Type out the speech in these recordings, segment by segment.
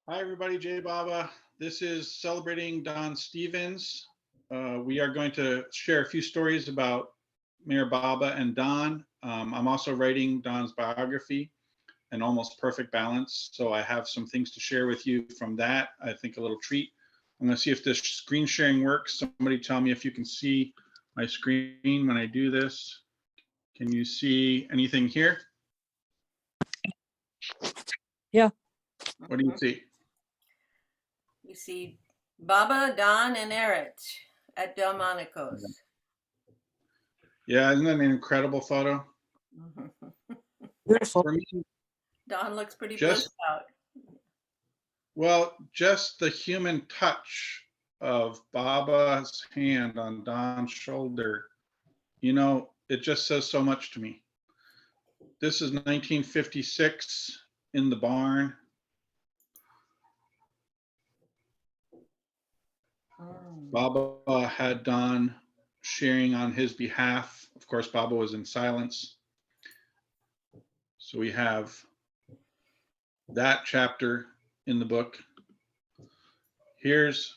Hi, everybody. Jay Baba. This is celebrating Don Stevens. We are going to share a few stories about Mayor Baba and Don. I'm also writing Don's biography, An Almost Perfect Balance. So I have some things to share with you from that. I think a little treat. I'm going to see if this screen sharing works. Somebody tell me if you can see my screen when I do this. Can you see anything here? Yeah. What do you see? You see Baba, Don, and Erich at Delmonico's. Yeah, isn't that an incredible photo? Beautiful. For me, Don looks pretty just blissed out. well, just the human touch of Baba's hand on Don's shoulder, it just says so much to me. This is 1956 in the barn. Baba had Don sharing on his behalf. Of course, Baba was in silence. So we have that chapter in the book. Here's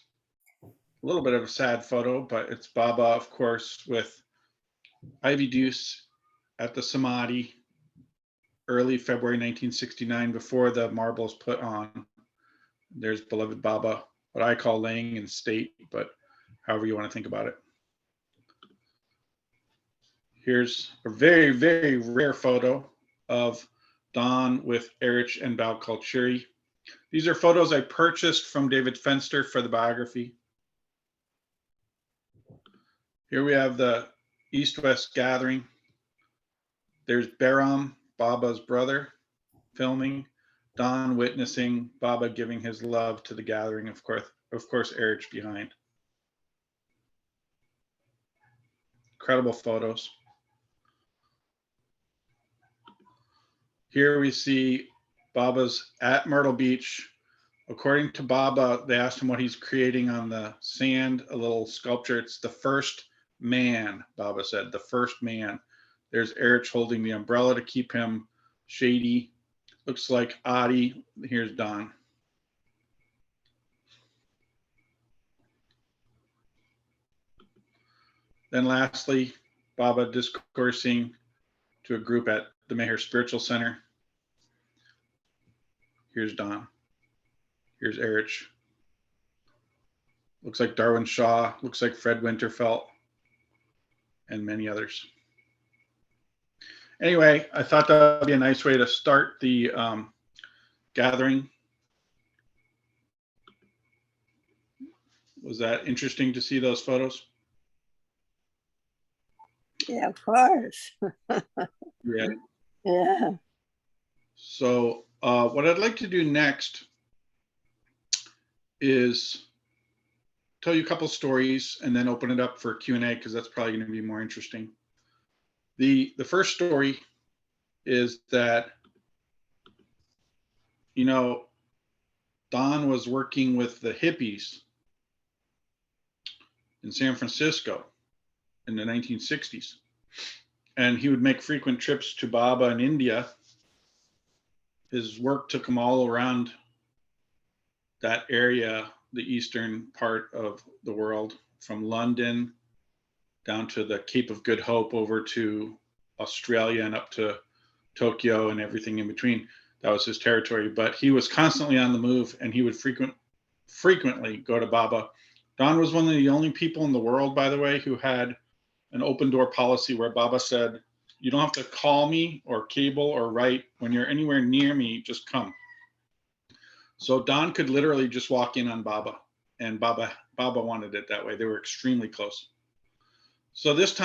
a little bit of a sad photo, but it's Baba, of course, with Ivy Deuce at the Samadhi, early February 1969, before the marble's put on. There's beloved Baba, what I call laying in state, but however you want to think about it. Here's a very, very rare photo of Don with Erich and Val Kulturi. These are photos I purchased from David Fenster for the biography. Here we have the East-West gathering. There's Behram, Baba's brother, filming. Don witnessing, Baba giving his love to the gathering, of course, Erich behind. Incredible photos. Here we see Baba's at Myrtle Beach. According to Baba, they asked him what he's creating on the sand, a little sculpture. It's the first man, Baba said, the first man. There's Erich holding the umbrella to keep him shady. Looks like Adi. Here's Don. Then lastly, Baba discoursing to a group at the Meher Spiritual Center. Here's Don. Here's Erich. Looks like Darwin Shaw. Looks like Fred Winterfeld. And many others. Anyway, I thought that would be a nice way to start the gathering. Was that interesting to see those photos? Yeah, of course. Yeah. Yeah. So what I'd like to do next is tell you a couple stories and then open it up for Q&A, because that's probably going to be more interesting. The first story is that, Don was working with the hippies in San Francisco in the 1960s. And he would make frequent trips to Baba in India. His work took him all around that area, the eastern part of the world, from London down to the Cape of Good Hope, over to Australia and up to Tokyo and everything in between. That was his territory. But he was constantly on the move, and he would frequently go to Baba. Don was one of the only people in the world, by the way, who had an open door policy where Baba said, you don't have to call me or cable or write. When you're anywhere near me, just come. So Don could literally just walk in on Baba, and Baba wanted it that way. They were extremely close. So this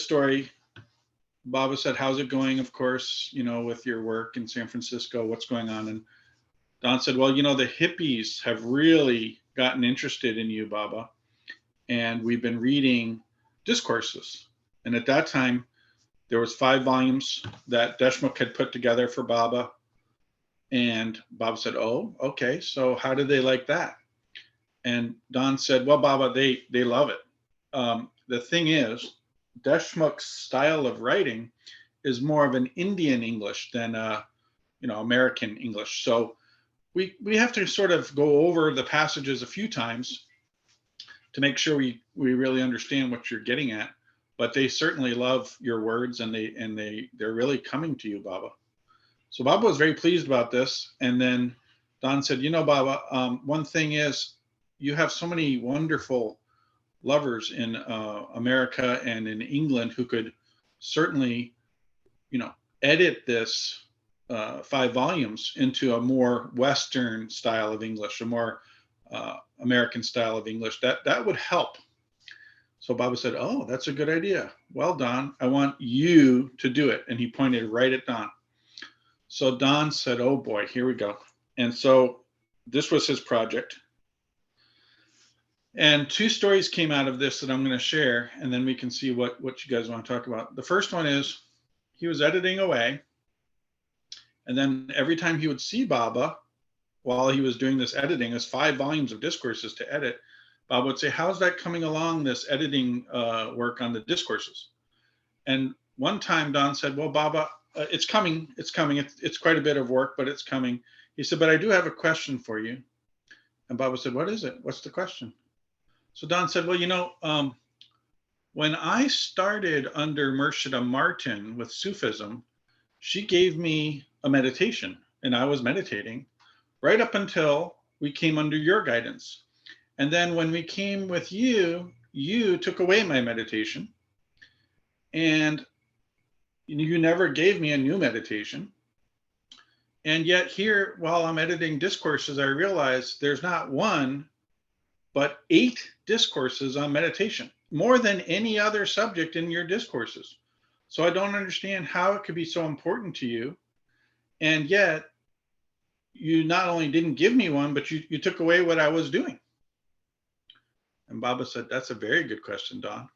story, Baba said, how's it going? Of course, with your work in San Francisco, what's going on? And Don said, well, the hippies have really gotten interested in you, Baba. And we've been reading discourses. And at that time, there was 5 volumes that Deshmukh had put together for Baba. And Baba said, oh, okay. So how did they like that? And Don said, well, Baba, they love it. The thing is, Deshmukh's style of writing is more of an Indian English than American English. So we have to sort of go over the passages a few times to make sure we really understand what you're getting at. But they certainly love your words, and they're really coming to you, Baba. So Baba was very pleased about this. And then Don said, Baba, one thing is, you have so many wonderful lovers in America and in England who could certainly, edit this 5 volumes into a more Western style of English, a more American style of English. That would help. So Baba said, oh, that's a good idea. Well, Don, I want you to do it. And he pointed right at Don. So Don said, oh boy, here we go. And so this was his project. And 2 stories came out of this that I'm going to share, and then we can see what you guys want to talk about. The first one is, he was editing away. And then every time he would see Baba while he was doing this editing, it was 5 volumes of discourses to edit, Baba would say, how's that coming along, this editing work on the discourses? And one time Don said, well, Baba, it's coming. It's quite a bit of work, but it's coming. He said, but I do have a question for you. And Baba said, what is it? What's the question? So Don said, well, when I started under Murshida Martin with Sufism, she gave me a meditation, and I was meditating right up until we came under your guidance. And then when we came with you, you took away my meditation, and you never gave me a new meditation. And yet here, while I'm editing discourses, I realize there's not 1, but 8 discourses on meditation, more than any other subject in your discourses. So I don't understand how it could be so important to you. And yet you not only didn't give me one, but you took away what I was doing. And Baba said, that's a very good question, Don.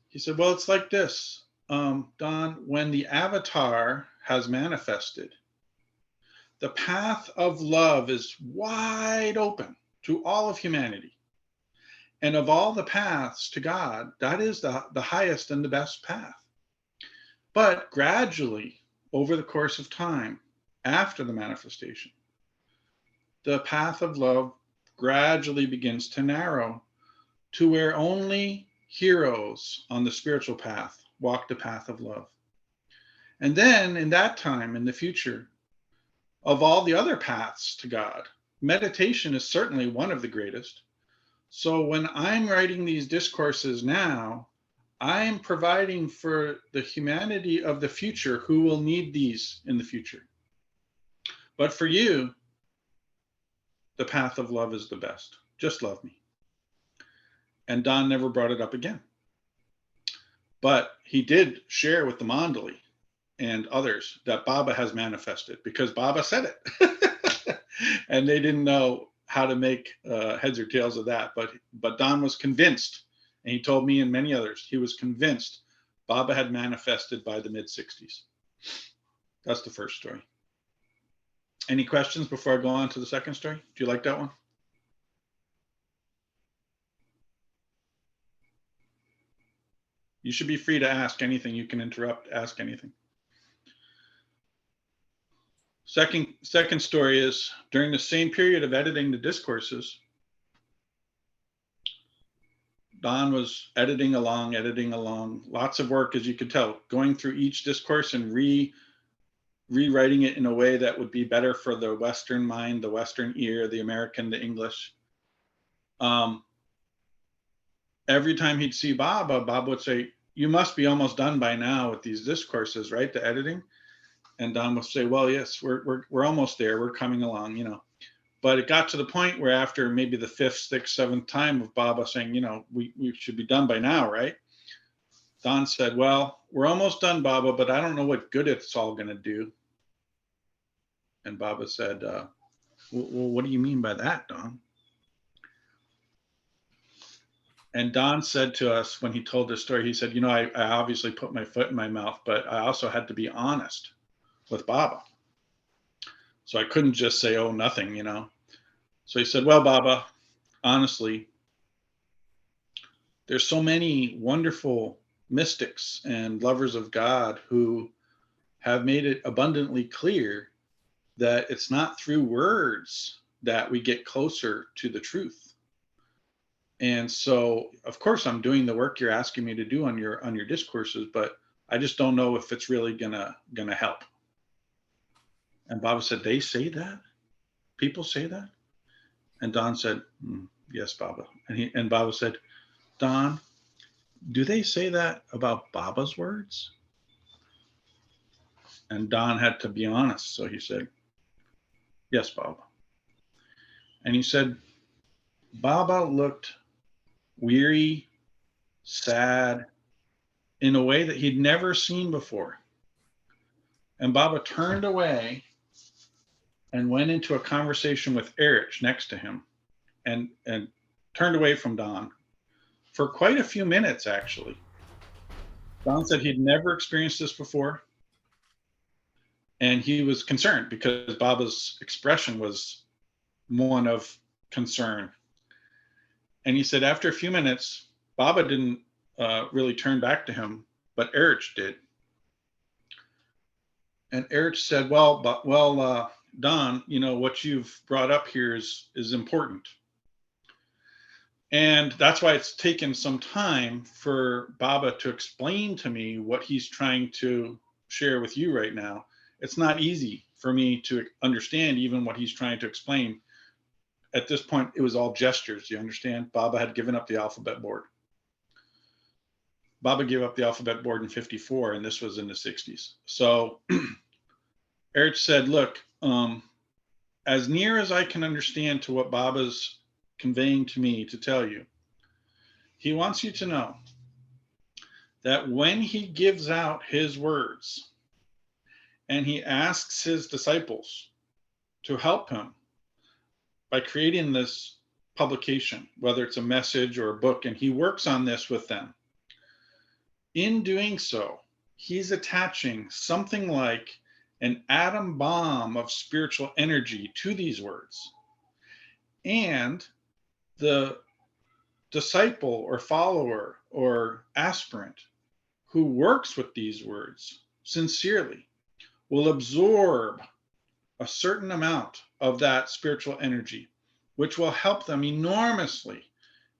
He said, well, it's like this, Don, when the avatar has manifested, the path of love is wide open to all of humanity. And of all the paths to God, that is the highest and the best path. But gradually, over the course of time, after the manifestation, the path of love gradually begins to narrow to where only heroes on the spiritual path walk the path of love. And then in that time, in the future, of all the other paths to God, meditation is certainly one of the greatest. So when I'm writing these discourses now, I am providing for the humanity of the future who will need these in the future. But for you, the path of love is the best. Just love me. And Don never brought it up again. But he did share with the Mandali and others that Baba has manifested, because Baba said it. And they didn't know how to make heads or tails of that. But Don was convinced, and he told me and many others, he was convinced Baba had manifested by the mid-60s. That's the first story. Any questions before I go on to the second story? Do you like that one? You should be free to ask anything. You can interrupt, ask anything. Second story is, during the same period of editing the discourses, Don was editing along, lots of work, as you could tell, going through each discourse and rewriting it in a way that would be better for the Western mind, the Western ear, the American, the English. Every time he'd see Baba, Baba would say, you must be almost done by now with these discourses, right? The editing. And Don would say, well, yes, we're almost there. We're coming along, But it got to the point where after maybe the 5th, 6th, 7th time of Baba saying, we should be done by now, right? Don said, well, we're almost done, Baba, but I don't know what good it's all going to do. And Baba said, well, what do you mean by that, Don? And Don said to us when he told this story, he said, I obviously put my foot in my mouth, but I also had to be honest with Baba. So I couldn't just say, oh, nothing, So he said, well, Baba, honestly, there's so many wonderful mystics and lovers of God who have made it abundantly clear that it's not through words that we get closer to the truth. And so, of course, I'm doing the work you're asking me to do on your discourses, but I just don't know if it's really gonna help. And Baba said, they say that? People say that? And Don said, yes, Baba. And Baba said, Don, do they say that about Baba's words? And Don had to be honest. So he said, yes, Baba. And he said, Baba looked weary, sad, in a way that he'd never seen before. And Baba turned away and went into a conversation with Erich next to him and turned away from Don for quite a few minutes, actually. Don said he'd never experienced this before. And he was concerned because Baba's expression was one of concern. And he said after a few minutes, Baba didn't really turn back to him, but Erich did. And Erich said, well, Don, what you've brought up here is important. And that's why it's taken some time for Baba to explain to me what he's trying to share with you right now. It's not easy for me to understand even what he's trying to explain. At this point, it was all gestures, you understand? Baba had given up the alphabet board. Baba gave up the alphabet board in 54, and this was in the 60s. So Erich said, look, as near as I can understand to what Baba's conveying to me to tell you, he wants you to know that when he gives out his words and he asks his disciples to help him by creating this publication, whether it's a message or a book, and he works on this with them, in doing so, he's attaching something like an atom bomb of spiritual energy to these words. And the disciple or follower or aspirant who works with these words sincerely will absorb a certain amount of that spiritual energy, which will help them enormously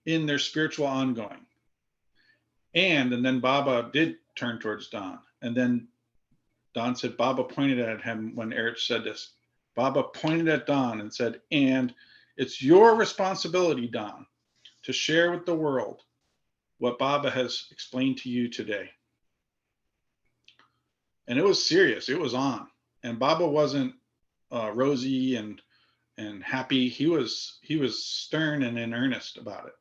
in their spiritual ongoing. And then Baba did turn towards Don. And then Don said, Baba pointed at him when Erich said this. Baba pointed at Don and said, and it's your responsibility, Don, to share with the world what Baba has explained to you today. And it was serious. It was on. And Baba wasn't rosy and happy. He was stern and in earnest about it.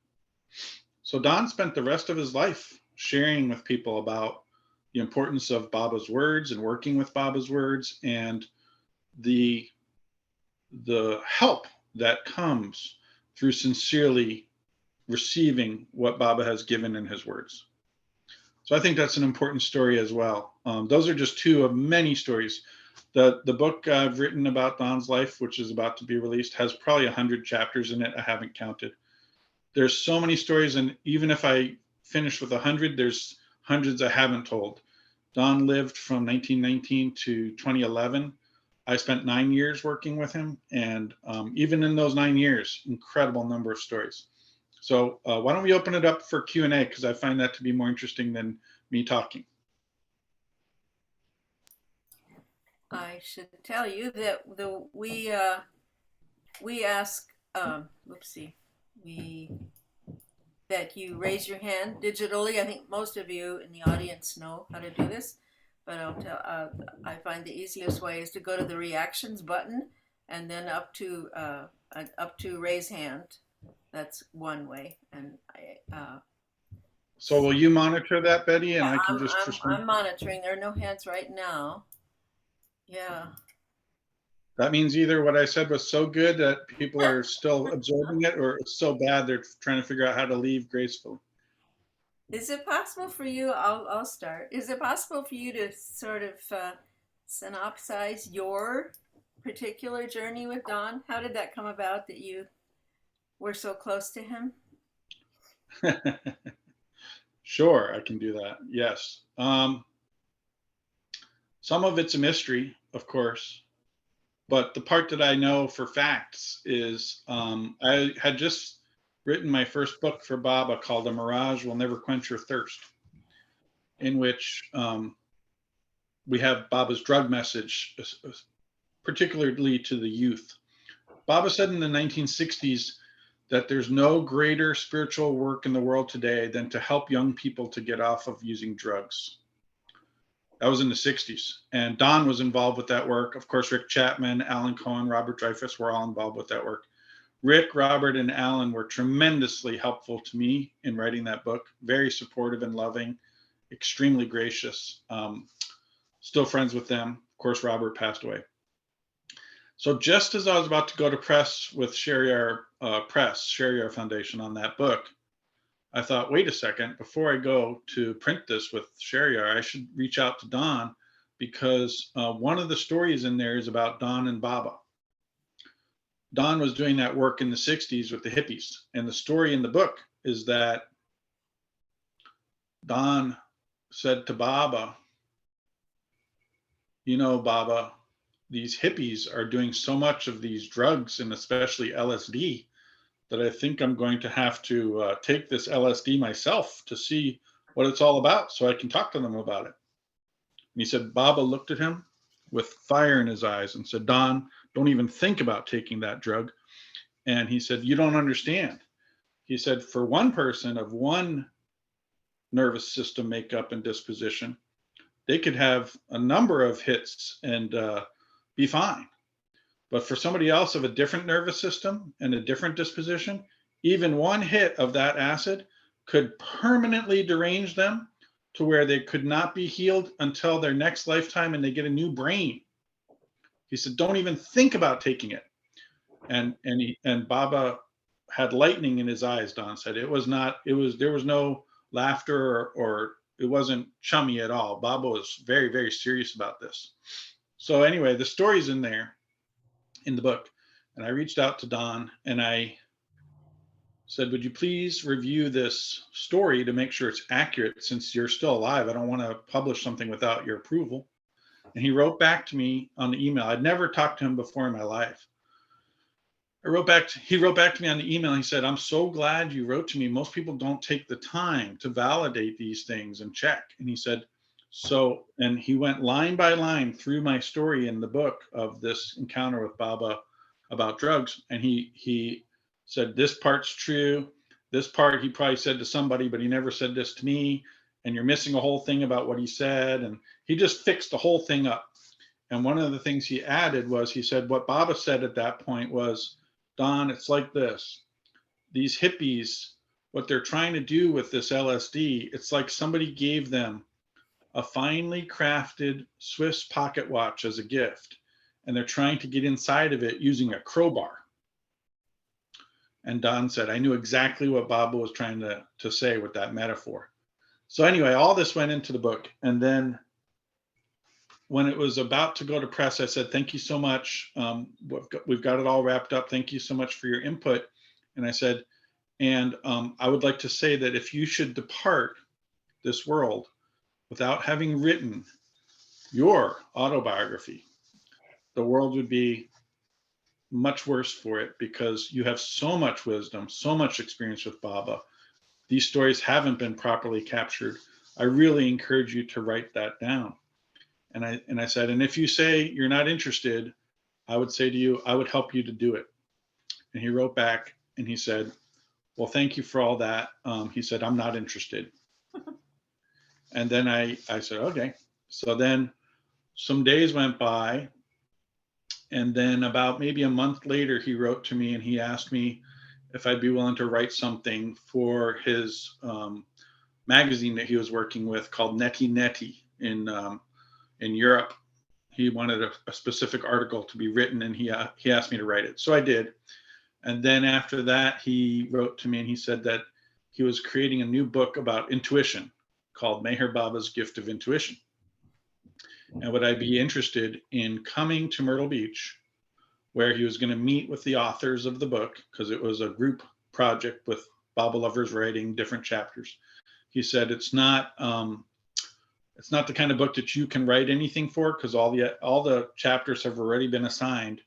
So Don spent the rest of his life sharing with people about the importance of Baba's words and working with Baba's words and the help that comes through sincerely receiving what Baba has given in his words. So I think that's an important story as well. Those are just two of many stories. The book I've written about Don's life, which is about to be released, has probably 100 chapters in it. I haven't counted. There's so many stories, and even if I finish with 100, there's hundreds I haven't told. Don lived from 1919 to 2011. I spent 9 years working with him, and even in those 9 years, incredible number of stories. So why don't we open it up for Q&A, because I find that to be more interesting than me talking. I should tell you that we ask, that you raise your hand digitally. I think most of you in the audience know how to do this, but I find the easiest way is to go to the reactions button and then up to raise hand. That's one way. And so will you monitor that, Betty? And I can just respond. I'm monitoring. There are no hands right now. Yeah. That means either what I said was so good that people are still absorbing it, or it's so bad they're trying to figure out how to leave gracefully. Is it possible for you, I'll start. Is it possible for you to sort of synopsize your particular journey with Don? How did that come about that you were so close to him? Sure, I can do that. Yes. Some of it's a mystery, of course. But the part that I know for facts is I had just written my first book for Baba called A Mirage Will Never Quench Your Thirst, in which we have Baba's drug message, particularly to the youth. Baba said in the 1960s that there's no greater spiritual work in the world today than to help young people to get off of using drugs. That was in the 60s. And Don was involved with that work. Of course, Rick Chapman, Alan Cohen, Robert Dreyfus were all involved with that work. Rick, Robert, and Alan were tremendously helpful to me in writing that book. Very supportive and loving, extremely gracious. Still friends with them. Of course, Robert passed away. So just as I was about to go to press with Shariar Foundation on that book, I thought, wait a second, before I go to print this with Shariar, I should reach out to Don, because one of the stories in there is about Don and Baba. Don was doing that work in the 60s with the hippies. And the story in the book is that Don said to Baba, you know, Baba, these hippies are doing so much of these drugs, and especially LSD, that I think I'm going to have to take this LSD myself to see what it's all about so I can talk to them about it. And he said, Baba looked at him with fire in his eyes and said, Don, don't even think about taking that drug. And he said, you don't understand. He said, for one person of one nervous system makeup and disposition, they could have a number of hits and be fine. But for somebody else of a different nervous system and a different disposition, even one hit of that acid could permanently derange them to where they could not be healed until their next lifetime, and they get a new brain. He said, don't even think about taking it. And Baba had lightning in his eyes, Don said. There was no laughter or it wasn't chummy at all. Baba was very, very serious about this. So anyway, the story's in there in the book. And I reached out to Don and I said, would you please review this story to make sure it's accurate, since you're still alive? I don't want to publish something without your approval. And he wrote back to me on the email. I'd never talked to him before in my life. He wrote back to me on the email. He said, I'm so glad you wrote to me. Most people don't take the time to validate these things and check. And he said, and he went line by line through my story in the book of this encounter with Baba about drugs. And he said, this part's true. This part he probably said to somebody, but he never said this to me. And you're missing a whole thing about what he said. And he just fixed the whole thing up. And one of the things he added was, he said, what Baba said at that point was, Don, it's like this. These hippies, what they're trying to do with this LSD, it's like somebody gave them a finely crafted Swiss pocket watch as a gift, and they're trying to get inside of it using a crowbar. And Don said, I knew exactly what Baba was trying to say with that metaphor. So anyway, all this went into the book. And then when it was about to go to press, I said, thank you so much. We've got it all wrapped up. Thank you so much for your input. And I said, and I would like to say that if you should depart this world without having written your autobiography, the world would be much worse for it, because you have so much wisdom, so much experience with Baba. These stories haven't been properly captured. I really encourage you to write that down. And I said, and if you say you're not interested, I would say to you, I would help you to do it. And he wrote back and he said, well, thank you for all that. He said, I'm not interested. And then I said, okay. So then some days went by. And then about maybe a month later, he wrote to me and he asked me if I'd be willing to write something for his magazine that he was working with called Neti Neti in Europe. He wanted a specific article to be written, and he asked me to write it. So I did. And then after that, he wrote to me and he said that he was creating a new book about intuition called Meher Baba's Gift of Intuition. And would I be interested in coming to Myrtle Beach, where he was going to meet with the authors of the book, because it was a group project with Baba lovers writing different chapters. He said, it's not It's not the kind of book that you can write anything for, because all the chapters have already been assigned.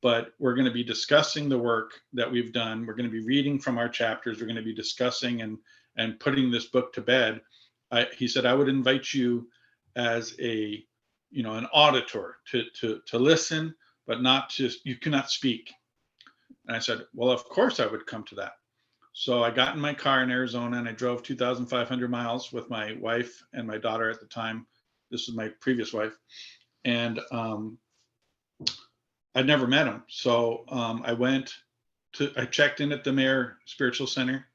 But we're going to be discussing the work that we've done. We're going to be reading from our chapters. We're going to be discussing and putting this book to bed. He said, I would invite you as a, an auditor to listen, but not to, you cannot speak. And I said, well, of course I would come to that. So I got in my car in Arizona and I drove 2,500 miles with my wife and my daughter at the time. This was my previous wife. And I'd never met him. So I checked in at the Mayor Spiritual Center.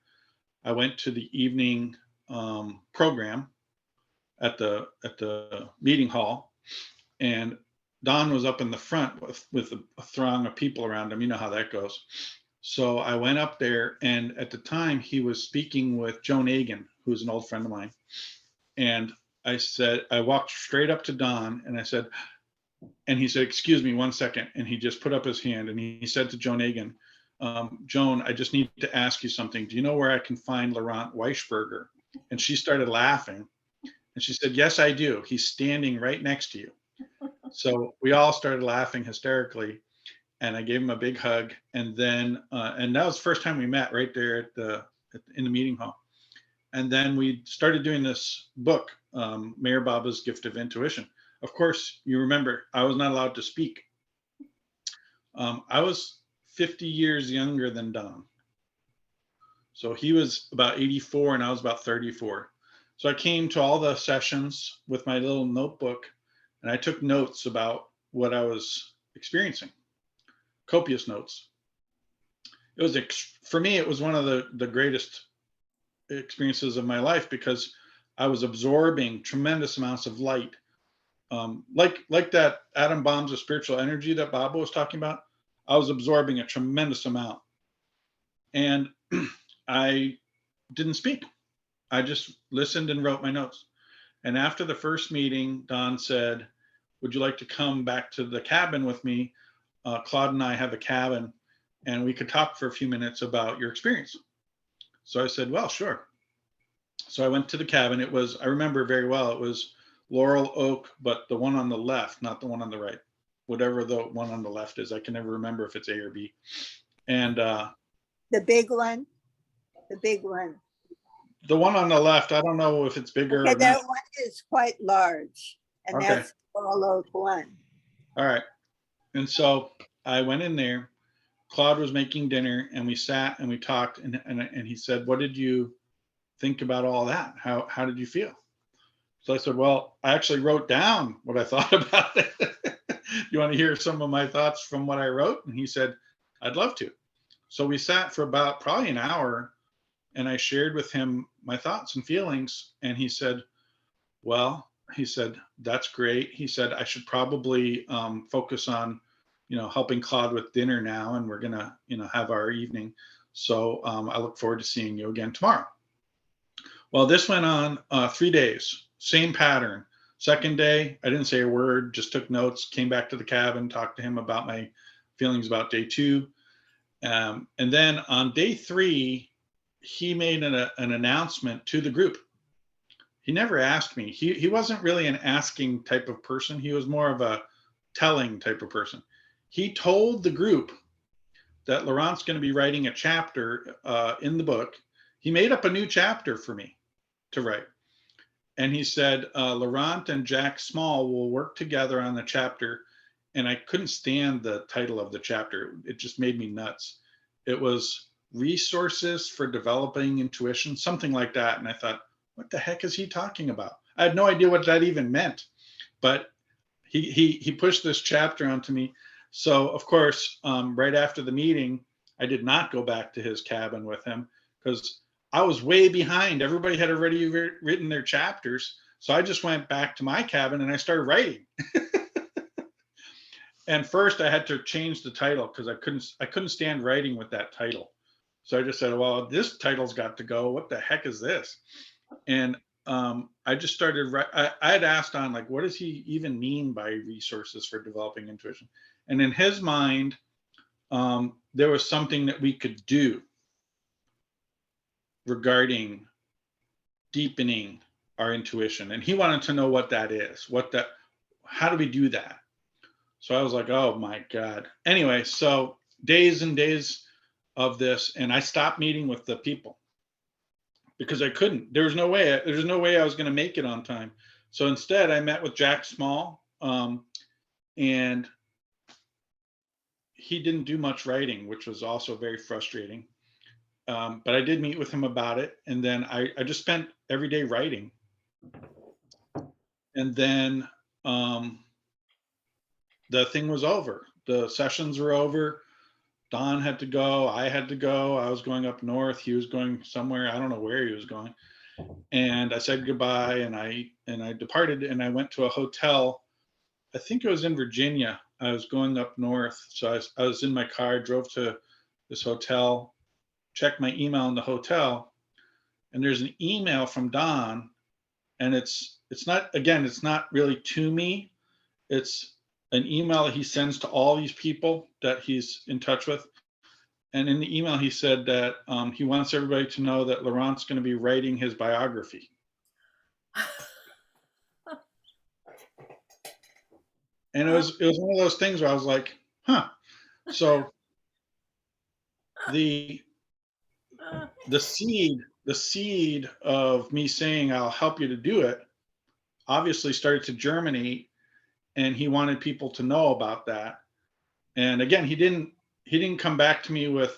I went to the evening program at the meeting hall, and Don was up in the front with a throng of people around him. You know how that goes. So I went up there, and at the time he was speaking with Joan Agan, who's an old friend of mine. And I walked straight up to Don and I said, and he said, excuse me 1 second. And he just put up his hand and he said to Joan Agan, Joan, I just need to ask you something. Do you know where I can find Laurent Weichberger? And she started laughing. And she said, yes, I do. He's standing right next to you. So we all started laughing hysterically. And I gave him a big hug. And then, and that was the first time we met, right there in the meeting hall. And then we started doing this book, Mayor Baba's Gift of Intuition. Of course, you remember, I was not allowed to speak. I was 50 years younger than Don. So he was about 84 and I was about 34. So I came to all the sessions with my little notebook and I took notes about what I was experiencing, copious notes. It was, for me, it was one of the greatest experiences of my life because I was absorbing tremendous amounts of light. Like that atom bombs of spiritual energy that Baba was talking about, I was absorbing a tremendous amount. And I didn't speak. I just listened and wrote my notes. And after the first meeting, Don said, would you like to come back to the cabin with me? Claude and I have a cabin and we could talk for a few minutes about your experience. So I said, well, sure. So I went to the cabin. I remember very well, it was laurel oak, but the one on the left, not the one on the right, whatever the one on the left is. I can never remember if it's A or B. And the big one. The one on the left, I don't know if it's bigger or not. That one is quite large, and okay. That's the laurel oak one. All right. And so I went in there. Claude was making dinner, and we sat and we talked. And he said, "What did you think about all that? How did you feel?" So I said, "Well, I actually wrote down what I thought about it. You want to hear some of my thoughts from what I wrote?" And he said, "I'd love to." So we sat for about probably an hour, and I shared with him my thoughts and feelings. And he said, "Well," he said, "that's great." He said, "I should probably focus on, helping Claude with dinner now, and we're gonna, have our evening. So I look forward to seeing you again tomorrow." Well, this went on 3 days, same pattern. Second day, I didn't say a word, just took notes, came back to the cabin, talked to him about my feelings about day 2. And then on day 3, he made an announcement to the group. He never asked me. He wasn't really an asking type of person. He was more of a telling type of person. He told the group that Laurent's going to be writing a chapter in the book. He made up a new chapter for me to write. And he said, Laurent and Jack Small will work together on the chapter. And I couldn't stand the title of the chapter. It just made me nuts. It was Resources for Developing Intuition, something like that. And I thought, what the heck is he talking about? I had no idea what that even meant. But he pushed this chapter onto me. So, of course, right after the meeting, I did not go back to his cabin with him because I was way behind. Everybody had already written their chapters. So I just went back to my cabin and I started writing. And first I had to change the title because I couldn't stand writing with that title. So I just said, well, this title's got to go. What the heck is this? And I just started, I had asked on what does he even mean by resources for developing intuition? And in his mind, there was something that we could do regarding deepening our intuition. And he wanted to know what that is, how do we do that? So I was like, oh my God. Anyway, so days and days of this, and I stopped meeting with the people because I couldn't. There's no way I was going to make it on time. So instead, I met with Jack Small, and he didn't do much writing, which was also very frustrating. But I did meet with him about it, and then I just spent every day writing. And then the thing was over. The sessions were over. Don had to go. I had to go. I was going up north. He was going somewhere. I don't know where he was going. And I said goodbye, and I departed, and I went to a hotel. I think it was in Virginia. I was going up north, so I was in my car, drove to this hotel, checked my email in the hotel, and there's an email from Don, and it's not really to me. It's an email that he sends to all these people that he's in touch with. And in the email, he said that he wants everybody to know that Laurent's going to be writing his biography. And it was one of those things where I was like, huh. So the seed of me saying I'll help you to do it obviously started to germinate, and he wanted people to know about that. And again, he didn't come back to me with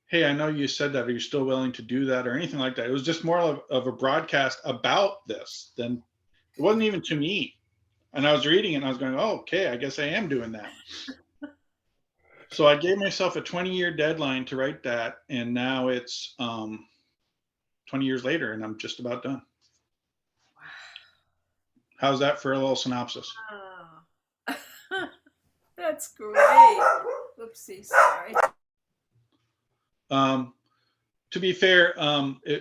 hey, I know you said that, are you still willing to do that, or anything like that. It was just more of a broadcast about this. Than it wasn't even to me. And I was reading it and I was going, oh, okay, I guess I am doing that. So I gave myself a 20-year deadline to write that, and now it's 20 years later, and I'm just about done. How's that for a little synopsis? Oh. That's great. Oopsie, sorry. To be fair,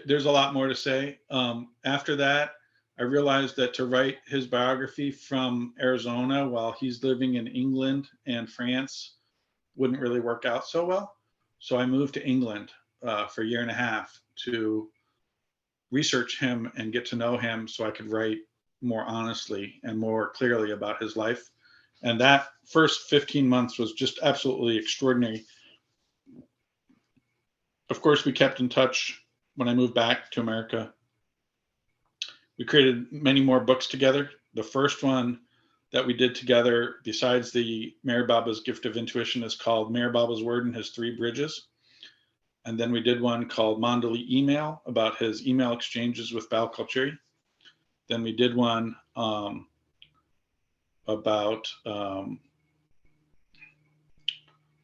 there's a lot more to say. After that, I realized that to write his biography from Arizona while he's living in England and France wouldn't really work out so well. So I moved to England for a year and a half to research him and get to know him so I could write more honestly and more clearly about his life. And that first 15 months was just absolutely extraordinary. Of course, we kept in touch when I moved back to America. We created many more books together. The first one that we did together, besides the Meher Baba's Gift of Intuition, is called Meher Baba's Word and His Three Bridges. And then we did one called Mandali Email, about his email exchanges with Bal Kalchuri. Then we did one about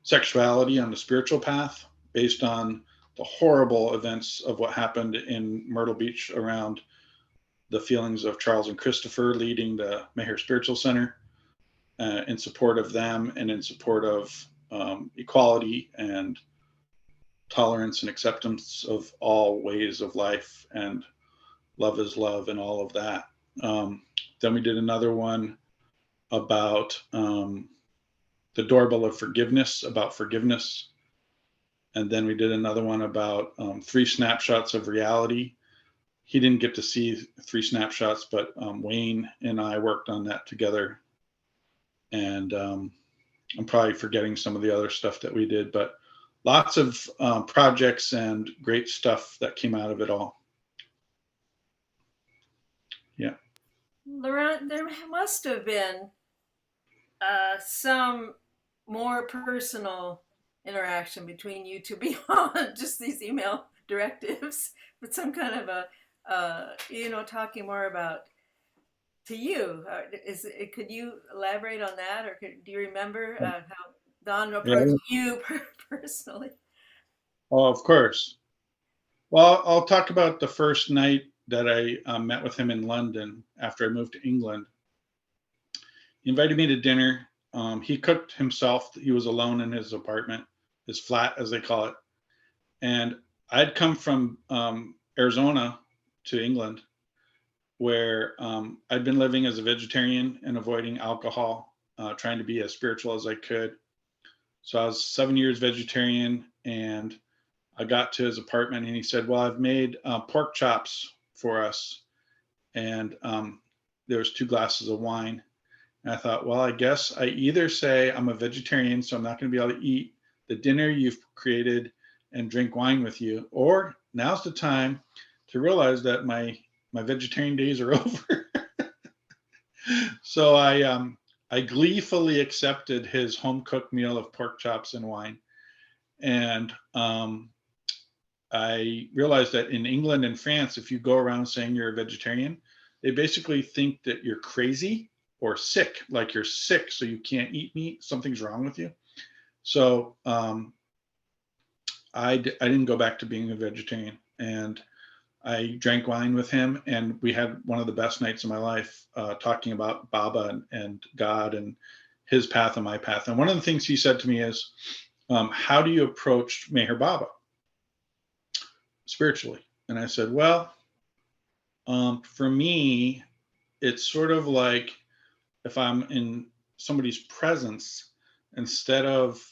sexuality on the spiritual path, based on the horrible events of what happened in Myrtle Beach around the feelings of Charles and Christopher leading the Meher Spiritual Center, in support of them and in support of equality and tolerance and acceptance of all ways of life, and love is love and all of that. Then we did another one about the doorbell of forgiveness, about forgiveness. And then we did another one about 3 snapshots of reality. He didn't get to see 3 snapshots, but Wayne and I worked on that together. And I'm probably forgetting some of the other stuff that we did, but lots of projects and great stuff that came out of it all. Yeah. Laurent, there must have been some more personal interaction between you two beyond just these email directives, but some kind of a talking more about to you. Could you elaborate on that, or do you remember how Don approached you personally? Oh, of course. Well, I'll talk about the first night that I met with him in London after I moved to England. He invited me to dinner. He cooked himself. He was alone in his apartment, his flat, as they call it. And I'd come from Arizona to England, where I'd been living as a vegetarian and avoiding alcohol, trying to be as spiritual as I could. So I was 7 years vegetarian, and I got to his apartment and he said, well, I've made pork chops for us. and there was 2 glasses of wine. And I thought, well, I guess I either say I'm a vegetarian, so I'm not going to be able to eat the dinner you've created and drink wine with you, or now's the time to realize that my vegetarian days are over. So I gleefully accepted his home cooked meal of pork chops and wine, and I realized that in England and France, if you go around saying you're a vegetarian, they basically think that you're crazy or sick, like you're sick, so you can't eat meat. Something's wrong with you. So I didn't go back to being a vegetarian, and I drank wine with him, and we had one of the best nights of my life talking about Baba and God and his path and my path. And one of the things he said to me is, how do you approach Meher Baba spiritually? And I said, well, for me, it's sort of like if I'm in somebody's presence, instead of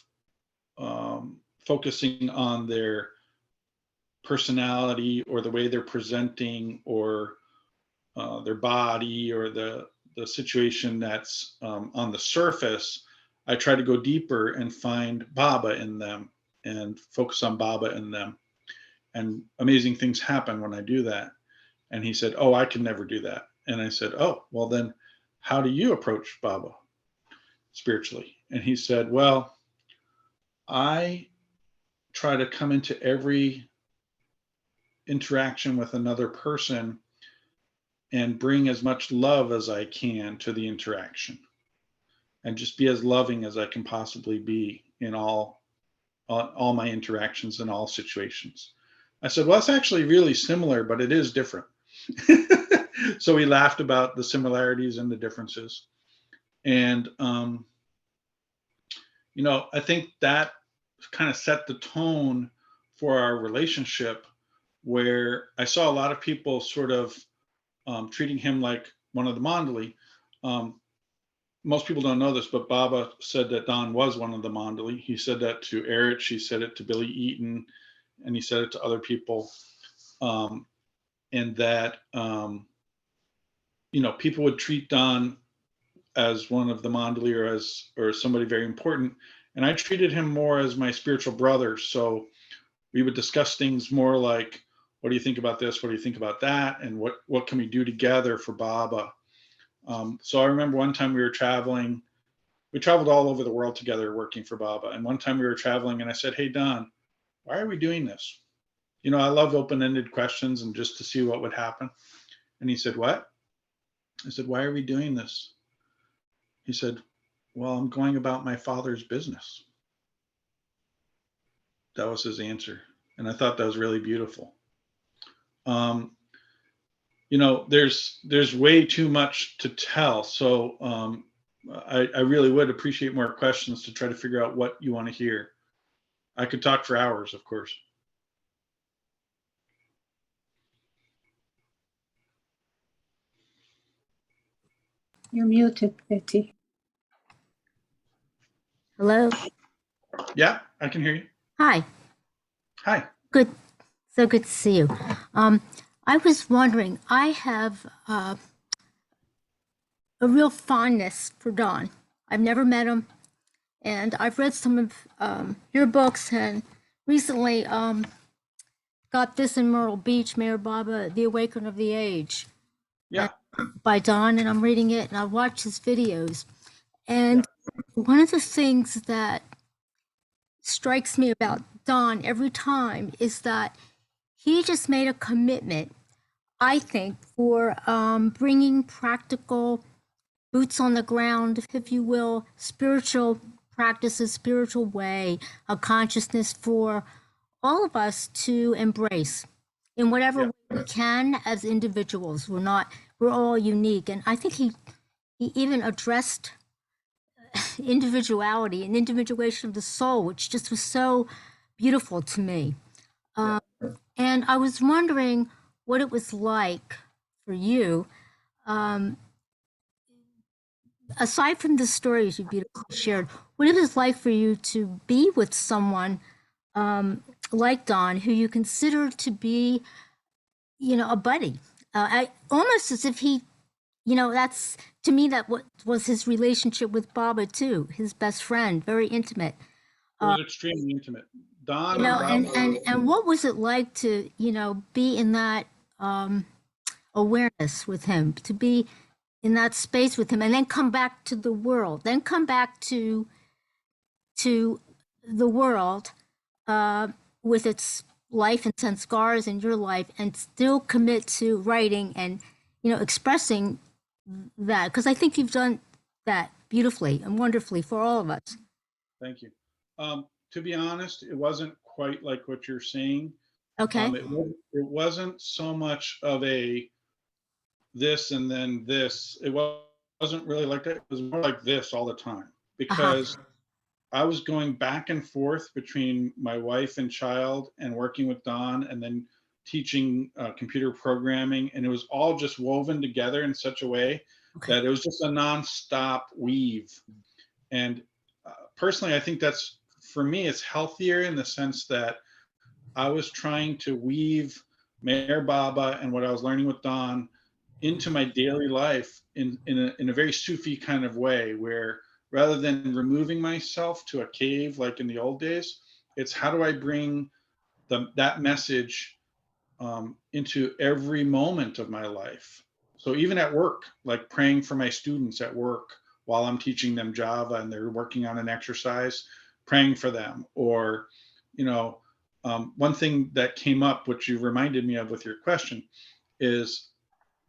focusing on their personality or the way they're presenting or their body or the situation that's on the surface, I try to go deeper and find Baba in them and focus on Baba in them. And amazing things happen when I do that. And he said, oh, I can never do that. And I said, oh, well, then how do you approach Baba spiritually? And he said, well, I try to come into every interaction with another person and bring as much love as I can to the interaction and just be as loving as I can possibly be in all my interactions in all situations. I said, well, it's actually really similar, but it is different. So we laughed about the similarities and the differences. And, I think that kind of set the tone for our relationship, where I saw a lot of people sort of treating him like one of the Mandali. Most people don't know this, but Baba said that Don was one of the Mandali. He said that to Erich, he said it to Billy Eaton, and he said it to other people. And that, people would treat Don as one of the Mandali or somebody very important. And I treated him more as my spiritual brother. So we would discuss things more like, what do you think about this? What do you think about that? And what can we do together for Baba? So I remember one time we traveled all over the world together working for Baba. And one time we were traveling and I said, hey, Don, why are we doing this? I love open-ended questions and just to see what would happen. And he said, what? I said, why are we doing this? He said, well, I'm going about my father's business. That was his answer. And I thought that was really beautiful. There's way too much to tell. So I really would appreciate more questions to try to figure out what you want to hear. I could talk for hours, of course. You're muted, Betty. Hello. Yeah, I can hear you. Hi. Hi. Good. So good to see you. I was wondering, I have a real fondness for Don. I've never met him, and I've read some of your books, and recently got this in Myrtle Beach, Meher Baba, The Awakening of the Age. Yeah. By Don, and I'm reading it, and I watch his videos. And one of the things that strikes me about Don every time is that he just made a commitment, I think, for bringing practical boots on the ground, if you will, spiritual practices, spiritual way of consciousness for all of us to embrace in whatever way we can as individuals. We're all unique. And I think he even addressed individuality and individuation of the soul, which just was so beautiful to me. And I was wondering what it was like for you, aside from the stories you beautifully shared, what it was like for you to be with someone like Don, who you consider to be, a buddy, I almost as if he, that's to me that what was his relationship with Baba too, his best friend, very intimate. It was extremely intimate. Don You and know, and Baba. and what was it like to be in that awareness with him, to be in that space with him, and then come back to the world, then come back to the world with its life and sanskars in your life, and still commit to writing and expressing that, because I think you've done that beautifully and wonderfully for all of us. Thank you. To be honest, it wasn't quite like what you're saying. Okay. It wasn't so much of a this and then this. It wasn't really like that. It was more like this all the time, because I was going back and forth between my wife and child and working with Don, and then teaching computer programming. And it was all just woven together in such a way that it was just a nonstop weave. And personally, I think that's, for me, it's healthier in the sense that I was trying to weave Meher Baba and what I was learning with Don into my daily life in a very Sufi kind of way, where rather than removing myself to a cave like in the old days, it's how do I bring that message into every moment of my life. So even at work, like praying for my students at work while I'm teaching them Java and they're working on an exercise, praying for them. Or, one thing that came up, which you reminded me of with your question, is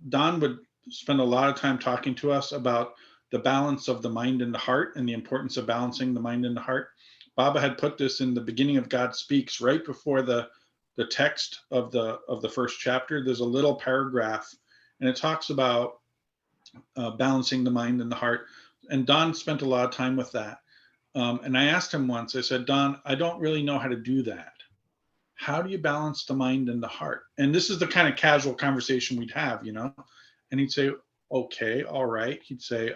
Don would spend a lot of time talking to us about the balance of the mind and the heart, and the importance of balancing the mind and the heart. Baba had put this in the beginning of God Speaks, right before the text of the first chapter. There's a little paragraph, and it talks about balancing the mind and the heart. And Don spent a lot of time with that. And I asked him once, I said, Don, I don't really know how to do that. How do you balance the mind and the heart? And this is the kind of casual conversation we'd have, And he'd say, okay, all right. He'd say,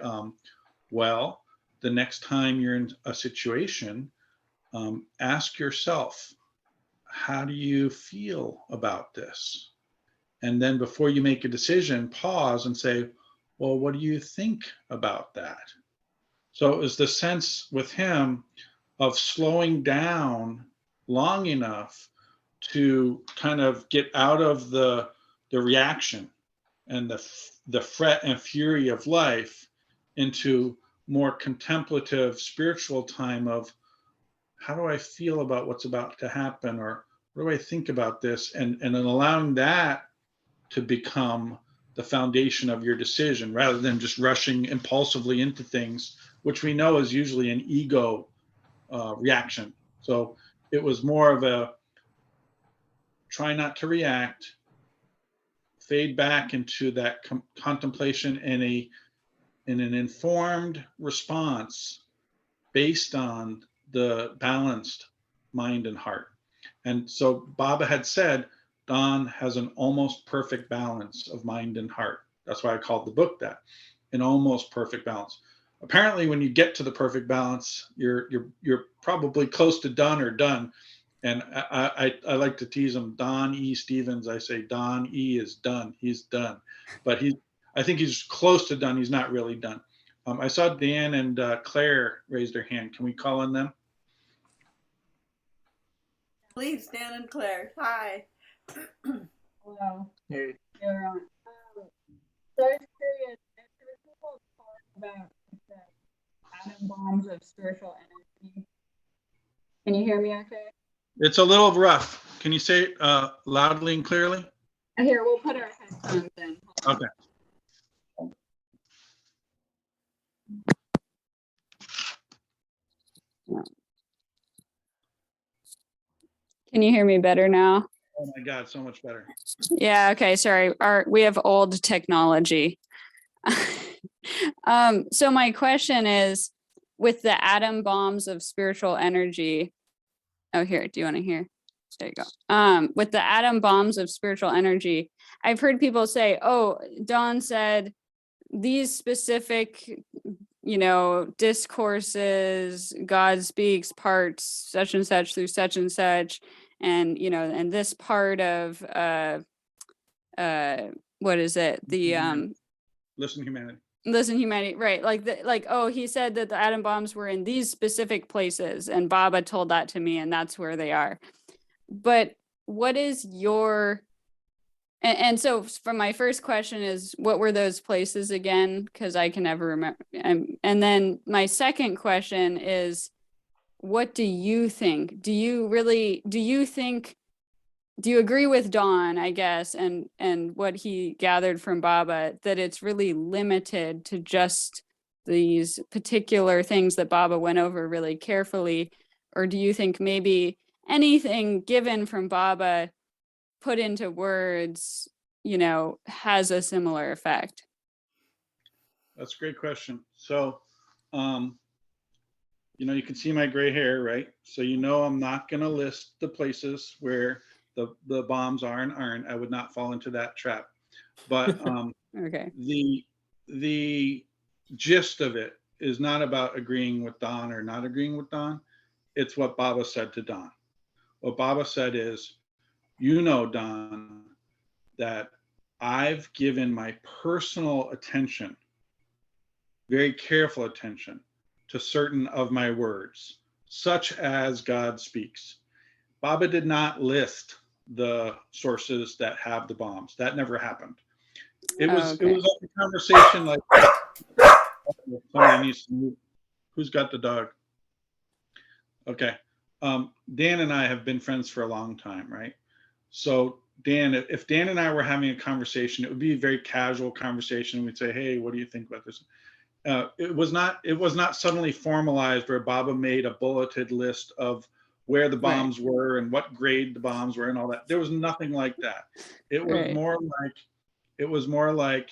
well, the next time you're in a situation, ask yourself, how do you feel about this? And then before you make a decision, pause and say, well, what do you think about that? So it was the sense with him of slowing down long enough to kind of get out of the reaction and the fret and fury of life into more contemplative spiritual time of, how do I feel about what's about to happen, or what do I think about this, and then allowing that to become the foundation of your decision, rather than just rushing impulsively into things, which we know is usually an ego reaction. So it was more of a try not to react, fade back into that contemplation in an informed response based on the balanced mind and heart. And so Baba had said, Don has an almost perfect balance of mind and heart. That's why I called the book that, an almost perfect balance. Apparently, when you get to the perfect balance, you're probably close to done or done. And I like to tease him, Don E. Stevens. I say Don E. is done. He's done, but I think he's close to done. He's not really done. I saw Dan and Claire raise their hand. Can we call on them? Please, Dan and Claire. Hi. Hello. Hey. You're on. So I was curious, if people talk about the atom bombs of spiritual energy. Can you hear me okay? It's a little rough. Can you say it loudly and clearly? Here, we'll put our headphones in. Okay. Can you hear me better now? Oh my God, so much better. Yeah, okay, sorry. We have old technology. So my question is, with the atom bombs of spiritual energy. Oh, here, do you want to hear? There you go. With the atom bombs of spiritual energy, I've heard people say, oh, Don said these specific, discourses, God speaks parts such and such through such and such. And, and this part of what is it? The Listen, humanity. Listen Humanity, right? Oh, he said that the atom bombs were in these specific places, and Baba told that to me, and that's where they are. But what is your and so for my first question is, what were those places again? Because I can never remember. And then my second question is, what do you think? Do you agree with Don, I guess, and what he gathered from Baba, that it's really limited to just these particular things that Baba went over really carefully? Or do you think maybe anything given from Baba put into words, has a similar effect? That's a great question. So, you can see my gray hair, right? So I'm not going to list the places where the bombs are and aren't. I would not fall into that trap. But Okay. the gist of it is not about agreeing with Don or not agreeing with Don. It's what Baba said to Don. What Baba said is, Don, that I've given my personal attention, very careful attention, to certain of my words, such as God speaks. Baba did not list the sources that have the bombs. That never happened. It was like a conversation like, somebody needs to move. Who's got the dog? Okay. Dan and I have been friends for a long time, right? So Dan, if Dan and I were having a conversation, it would be a very casual conversation. We'd say, hey, what do you think about this? It was not suddenly formalized where Baba made a bulleted list of where the bombs were and what grade the bombs were and all that. There was nothing like that. It was more like,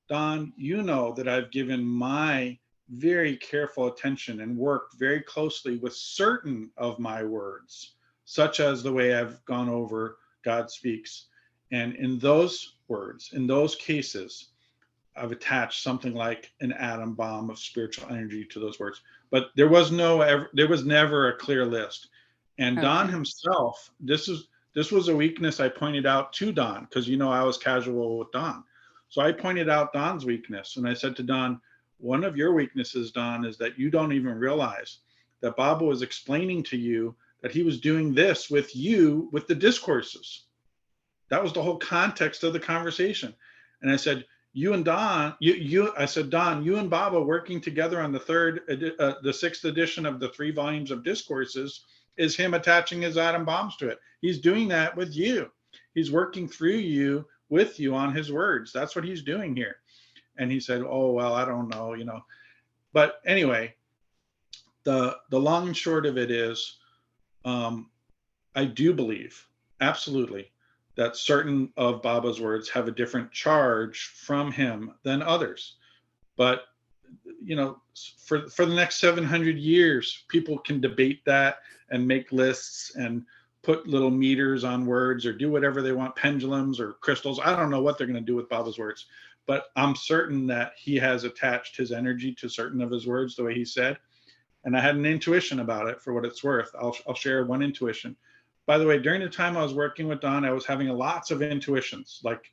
Don, that I've given my very careful attention and worked very closely with certain of my words, such as the way I've gone over God speaks. And in those words, in those cases, I've attached something like an atom bomb of spiritual energy to those words. But there was never a clear list. And Don himself, this was a weakness I pointed out to Don, because I was casual with Don. So I pointed out Don's weakness, and I said to Don, one of your weaknesses, Don, is that you don't even realize that Baba was explaining to you that he was doing this with you with the discourses. That was the whole context of the conversation. And I said, Don, you and Baba working together on the sixth edition of the 3 volumes of discourses is him attaching his atom bombs to it. He's doing that with you. He's working through you, with you on his words. That's what he's doing here. And he said, oh, well, I don't know, But anyway, the long and short of it is, I do believe, absolutely, that certain of Baba's words have a different charge from him than others. But, for the next 700 years, people can debate that and make lists and put little meters on words or do whatever they want, pendulums or crystals. I don't know what they're going to do with Baba's words, but I'm certain that he has attached his energy to certain of his words the way he said. And I had an intuition about it, for what it's worth. I'll share one intuition. By the way, during the time I was working with Don, I was having lots of intuitions, like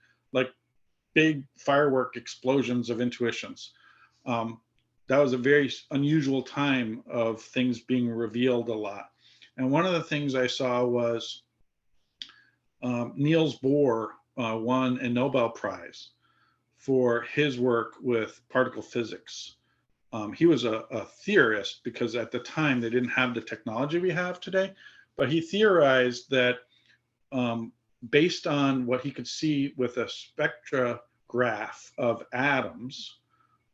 big firework explosions of intuitions. That was a very unusual time of things being revealed a lot. And one of the things I saw was Niels Bohr won a Nobel Prize for his work with particle physics. He was a theorist, because at the time they didn't have the technology we have today, but he theorized that based on what he could see with a spectrograph of atoms,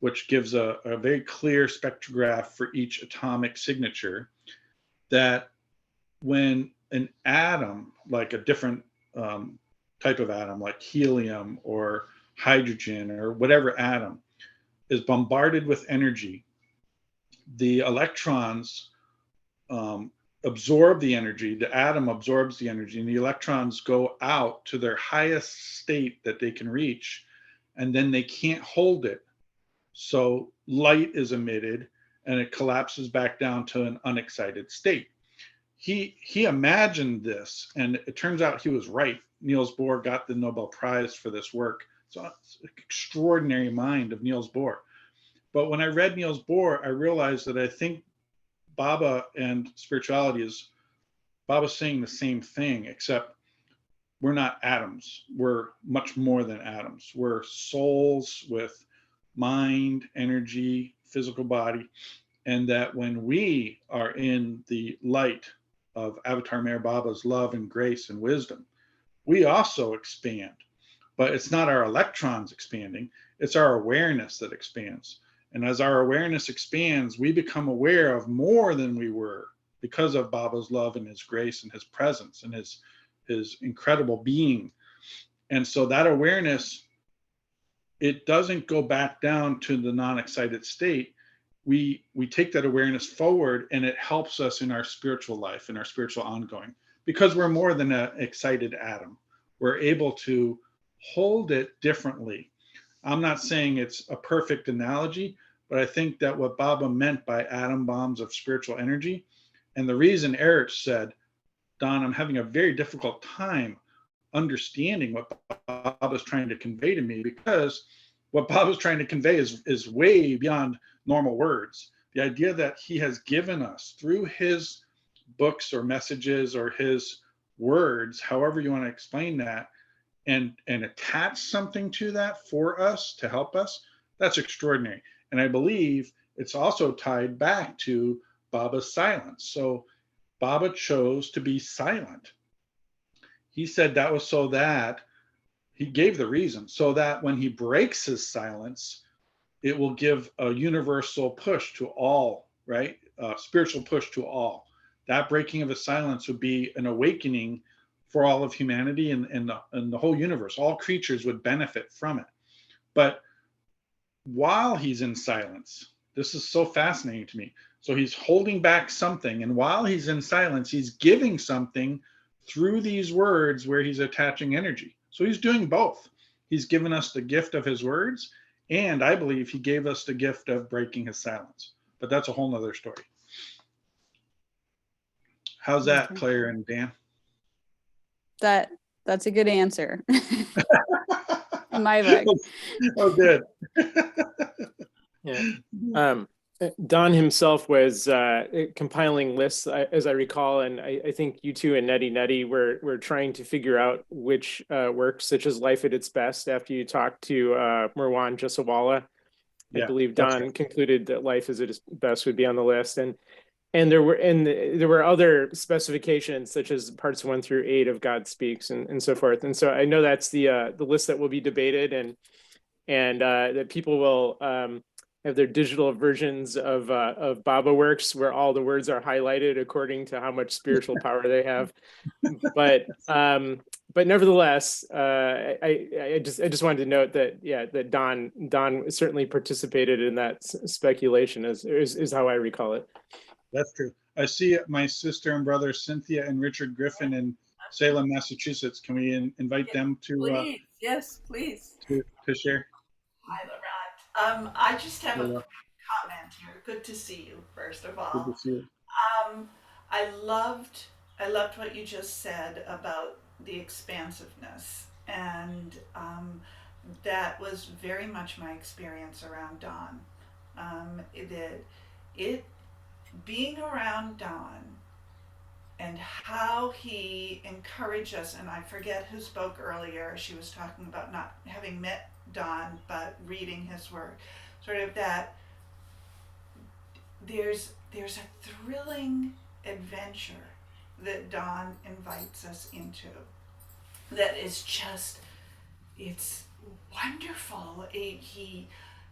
which gives a very clear spectrograph for each atomic signature, that when an atom, like a different type of atom, like helium or hydrogen or whatever atom, is bombarded with energy, the electrons absorb the energy, the atom absorbs the energy, and the electrons go out to their highest state that they can reach, and then they can't hold it. So light is emitted and it collapses back down to an unexcited state. He imagined this, and it turns out he was right. Niels Bohr got the Nobel Prize for this work It's an extraordinary mind of Niels Bohr. But when I read Niels Bohr, I realized that I think Baba and spirituality is Baba's saying the same thing, except we're not atoms. We're much more than atoms. We're souls with mind, energy, physical body. And that when we are in the light of Avatar Meher Baba's love and grace and wisdom, we also expand. But it's not our electrons expanding, it's our awareness that expands. And as our awareness expands, we become aware of more than we were because of Baba's love and his grace and his presence and his incredible being. And so that awareness, it doesn't go back down to the non-excited state. We take that awareness forward, and it helps us in our spiritual life, in our spiritual ongoing, because we're more than an excited atom. We're able to hold it differently. I'm not saying it's a perfect analogy, but I think that what Baba meant by atom bombs of spiritual energy, and the reason Eric said, Don, I'm having a very difficult time understanding what Baba's trying to convey to me, because what Baba's trying to convey is way beyond normal words. The idea that he has given us through his books or messages or his words, however you want to explain that, and attach something to that for us to help us, that's extraordinary. And I believe it's also tied back to Baba's silence. So Baba chose to be silent. He said that was so that, he gave the reason, so that when he breaks his silence, it will give a universal push to all, right? Spiritual push to all. That breaking of his silence would be an awakening for all of humanity and the whole universe. All creatures would benefit from it. But while he's in silence, this is so fascinating to me. So he's holding back something, and while he's in silence, he's giving something through these words where he's attaching energy. So he's doing both. He's given us the gift of his words, and I believe he gave us the gift of breaking his silence. But that's a whole nother story. How's that, Claire and Dan? That's a good answer. In my book. Oh, good. Yeah. Don himself was compiling lists, as I recall, and I think you two and Nutty were trying to figure out which works, such as Life at its Best, after you talked to Marwan Jasawala. I believe Don concluded that Life at its Best would be on the list, and there were other specifications, such as parts 1 through 8 of God Speaks and so forth. And so I know that's the list that will be debated, and that people will have their digital versions of Baba Works, where all the words are highlighted according to how much spiritual power they have. But nevertheless, I just wanted to note that that Don certainly participated in that speculation, is how I recall it. That's true. I see my sister and brother Cynthia and Richard Griffin in Salem, Massachusetts. Can we invite them to Please, yes, please. to share? Hi, Laurent. I just have a quick comment here. Good to see you, first of all. Good to see you. I loved what you just said about the expansiveness, and that was very much my experience around Don. Being around Don and how he encouraged us, and I forget who spoke earlier, she was talking about not having met Don, but reading his work, sort of that there's a thrilling adventure that Don invites us into that is just, it's wonderful.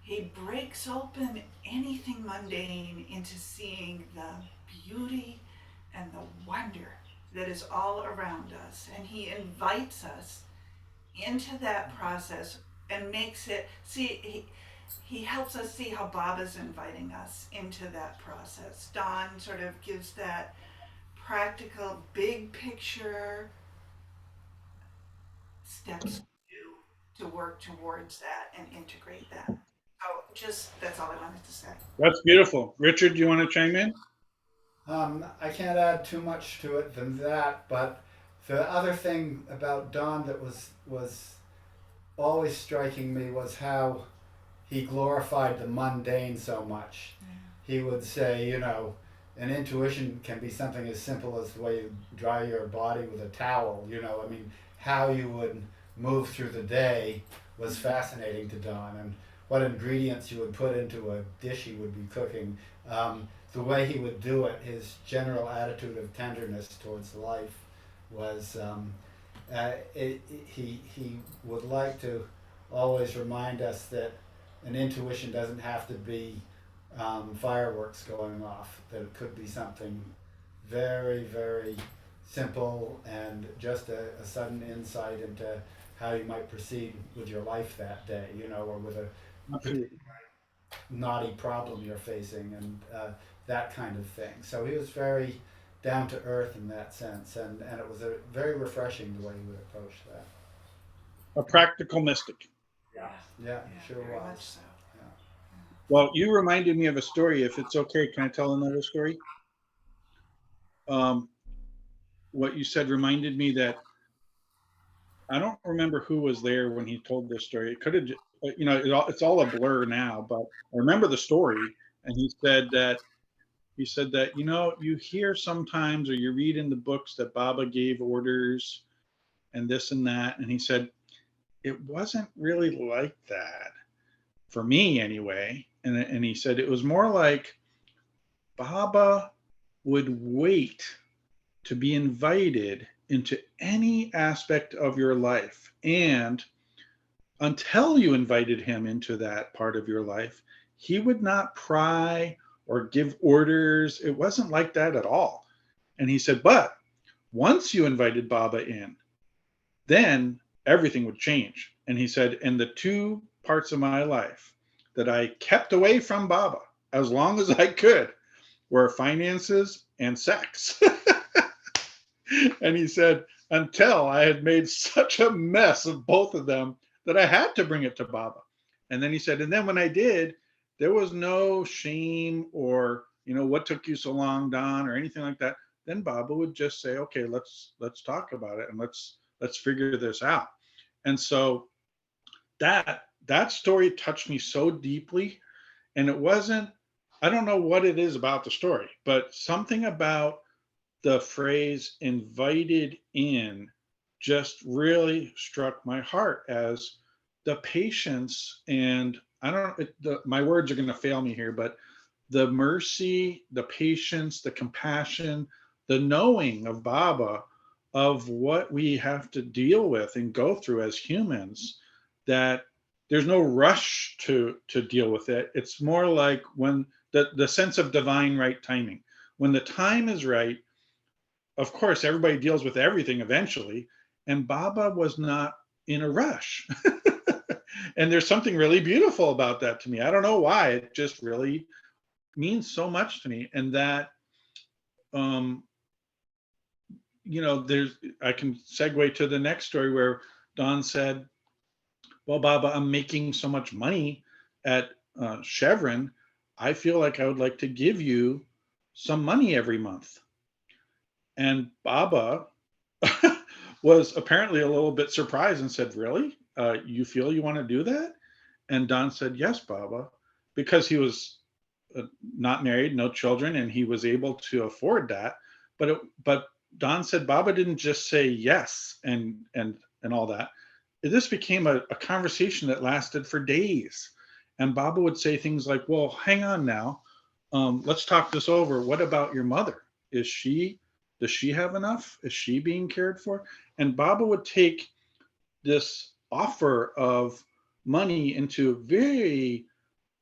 He breaks open anything mundane into seeing the beauty and the wonder that is all around us, and he invites us into that process and makes it he helps us see how Baba's inviting us into that process. Don sort of gives that practical big picture steps to work towards that and integrate that. So that's all I wanted to say. That's beautiful. Richard, do you want to chime in? I can't add too much to it than that, but the other thing about Don that was always striking me was how he glorified the mundane so much. He would say, you know, an intuition can be something as simple as the way you dry your body with a towel. You know, I mean, how you would move through the day was fascinating to Don, and what ingredients you would put into a dish he would be cooking. The way he would do it, his general attitude of tenderness towards life was, he would like to always remind us that an intuition doesn't have to be fireworks going off, that it could be something very, very simple and just a sudden insight into how you might proceed with your life that day, you know, or with a Absolutely. knotty problem you're facing, and that kind of thing. So he was very down to earth in that sense, and it was very refreshing the way he would approach that. A practical mystic. Yeah, sure very was. much so. Well, you reminded me of a story. If it's okay, can I tell another story? What you said reminded me that I don't remember who was there when he told this story. It could have, you know, it's all a blur now, but I remember the story. And he said that, you know, you hear sometimes, or you read in the books that Baba gave orders and this and that. And he said, it wasn't really like that for me anyway. And he said, it was more like Baba would wait to be invited into any aspect of your life. And until you invited him into that part of your life, he would not pry or give orders. It wasn't like that at all. And he said, but once you invited Baba in, then everything would change. And he said, and the two parts of my life that I kept away from Baba as long as I could were finances and sex. And he said, until I had made such a mess of both of them that I had to bring it to Baba. And then he said, and then when I did, there was no shame or, you know, what took you so long, Don, or anything like that. Then Baba would just say, okay, let's talk about it, and let's figure this out. And so that story touched me so deeply. And it wasn't, I don't know what it is about the story, but something about the phrase invited in just really struck my heart as the patience. And I don't know, my words are going to fail me here, but the mercy, the patience, the compassion, the knowing of Baba of what we have to deal with and go through as humans, that there's no rush to deal with it. It's more like when the sense of divine right timing. When the time is right, of course, everybody deals with everything eventually, and Baba was not in a rush. And there's something really beautiful about that to me. I don't know why. It just really means so much to me. And that, you know, I can segue to the next story where Don said, well, Baba, I'm making so much money at Chevron. I feel like I would like to give you some money every month. And Baba was apparently a little bit surprised and said, really? You feel you want to do that? And Don said, yes, Baba, because he was not married, no children, and he was able to afford that. But Don said Baba didn't just say yes and all that. This became a conversation that lasted for days. And Baba would say things like, well, hang on now. Let's talk this over. What about your mother? Does she have enough? Is she being cared for? And Baba would take this offer of money into very,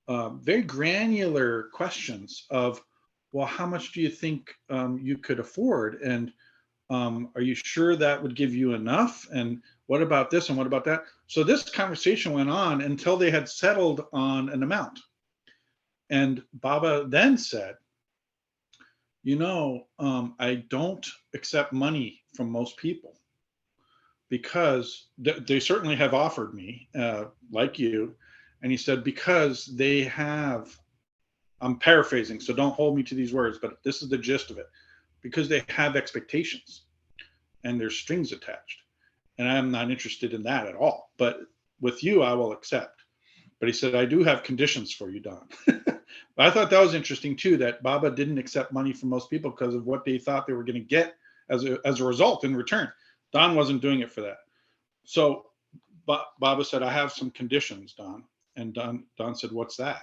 very granular questions of, well, how much do you think you could afford? And are you sure that would give you enough? And what about this? And what about that? So this conversation went on until they had settled on an amount. And Baba then said, you know, I don't accept money from most people because they certainly have offered me, like you. And he said, because they have, I'm paraphrasing, so don't hold me to these words, but this is the gist of it, because they have expectations and there's strings attached. And I'm not interested in that at all. But with you, I will accept. But he said, I do have conditions for you, Don. But I thought that was interesting too, that Baba didn't accept money from most people because of what they thought they were going to get as a result in return. Don wasn't doing it for that. So Baba said, I have some conditions, Don. And Don said, what's that?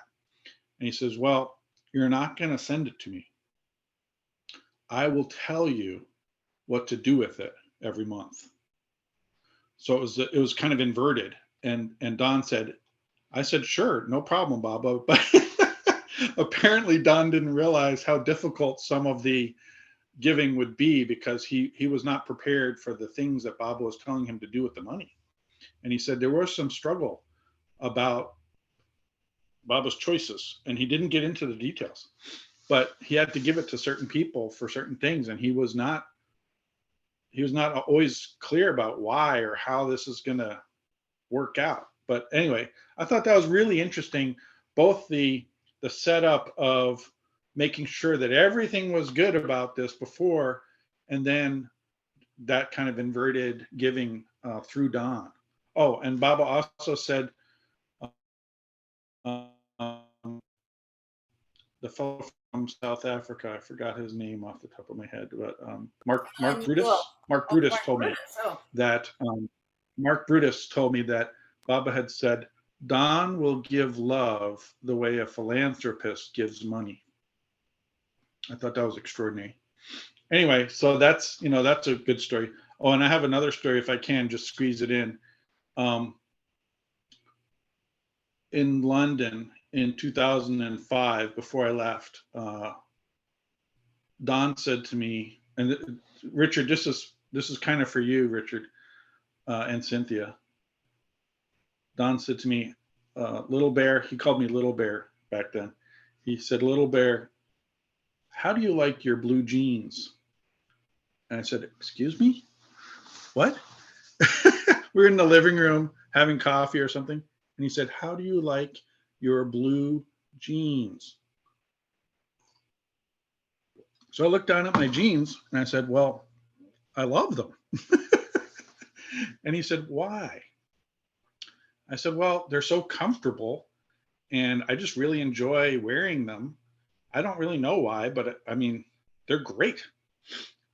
And he says, well, you're not going to send it to me. I will tell you what to do with it every month. So it was kind of inverted. And Don said, I said, sure, no problem, Baba. But apparently Don didn't realize how difficult some of the giving would be, because he was not prepared for the things that Baba was telling him to do with the money. And he said there was some struggle about Baba's choices, and he didn't get into the details, but he had to give it to certain people for certain things, and he was not always clear about why or how this is going to work out. But anyway, I thought that was really interesting, both the setup of making sure that everything was good about this before, and then that kind of inverted giving through Don. Oh, and Baba also said, the fellow from South Africa, I forgot his name off the top of my head, but Mark Brutus told me that Mark Brutus told me that Baba had said, Don will give love the way a philanthropist gives money. I thought that was extraordinary. Anyway, so that's a good story. Oh, and I have another story, if I can just squeeze it in. In London in 2005, before I left, Don said to me, and Richard, this is kind of for you, Richard, and Cynthia. Don said to me, Little Bear, he called me Little Bear back then. He said, Little Bear, how do you like your blue jeans? And I said, excuse me? What? We were in the living room having coffee or something. And he said, how do you like your blue jeans? So I looked down at my jeans and I said, well, I love them. And he said, why? I said, well, they're so comfortable and I just really enjoy wearing them. I don't really know why, but I mean, they're great.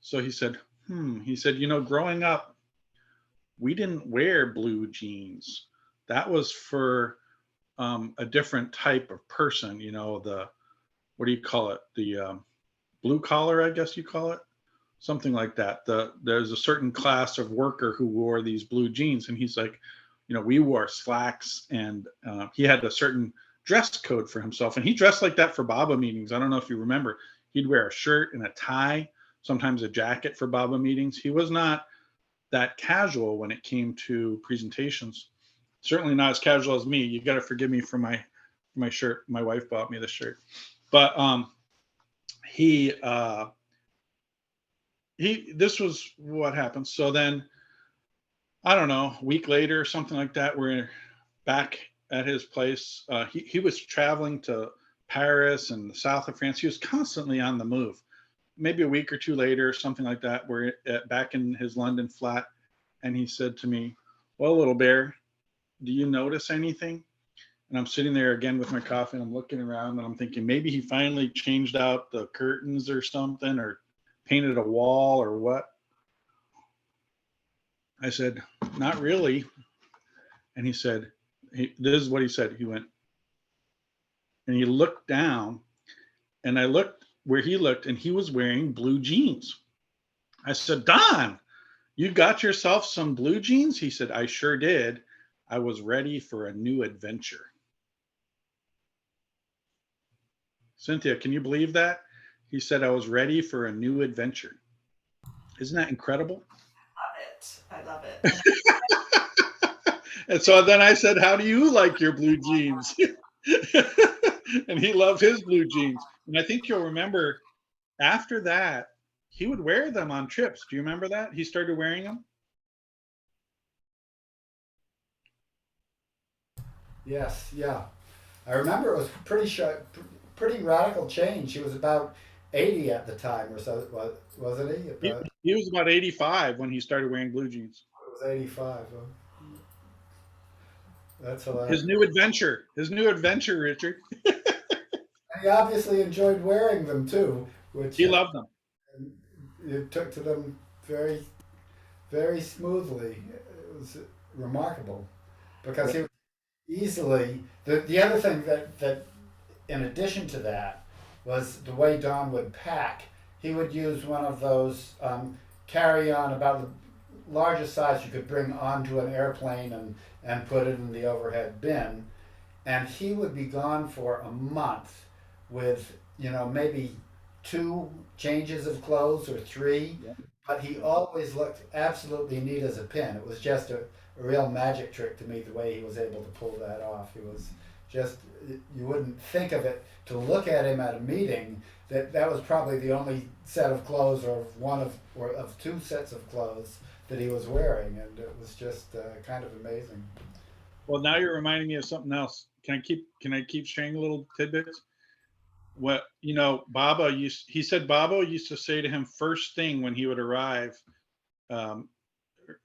So he said, he said, growing up, we didn't wear blue jeans. That was for a different type of person, what do you call it? The blue collar, I guess you call it, something like that. There's a certain class of worker who wore these blue jeans. And he's like, we wore slacks, and he had a certain dress code for himself. And he dressed like that for Baba meetings. I don't know if you remember, he'd wear a shirt and a tie, sometimes a jacket for Baba meetings. He was not that casual when it came to presentations. Certainly not as casual as me. You got to forgive me for my shirt. My wife bought me the shirt, but this was what happened. So then, I don't know, a week later or something like that, we're back at his place. He was traveling to Paris and the south of France. He was constantly on the move. Maybe a week or two later, something like that, we're back in his London flat. And he said to me, well, Little Bear, do you notice anything? And I'm sitting there again with my coffee, and I'm looking around, and I'm thinking maybe he finally changed out the curtains or something, or painted a wall or what. I said, not really. And he said, this is what he said. He went, and he looked down, and I looked where he looked, and he was wearing blue jeans. I said, Don, you got yourself some blue jeans? He said, I sure did. I was ready for a new adventure. Cynthia, can you believe that? He said, I was ready for a new adventure. Isn't that incredible? I love it. And so then I said, how do you like your blue jeans? And he loved his blue jeans. And I think you'll remember after that, he would wear them on trips. Do you remember that? He started wearing them? Yes, yeah. I remember it was pretty radical change. He was about 80 at the time or so, wasn't he? He was about 85 when he started wearing blue jeans. It was 85. That's hilarious. His new adventure, Richard. He obviously enjoyed wearing them too, which He loved them. you took to them very, very smoothly. It was remarkable because he easily. The other thing that in addition to that was the way Don would pack. He would use one of those carry-on about the largest size you could bring onto an airplane and put it in the overhead bin. And he would be gone for a month with, maybe 2 changes of clothes or 3, but he always looked absolutely neat as a pin. It was just a real magic trick to me the way he was able to pull that off. He was just, you wouldn't think of it to look at him at a meeting that was probably the only set of clothes or of 2 sets of clothes that he was wearing, and it was just kind of amazing. Well, now you're reminding me of something else. Can I keep sharing little tidbits? What Baba he said Baba used to say to him first thing when he would arrive. In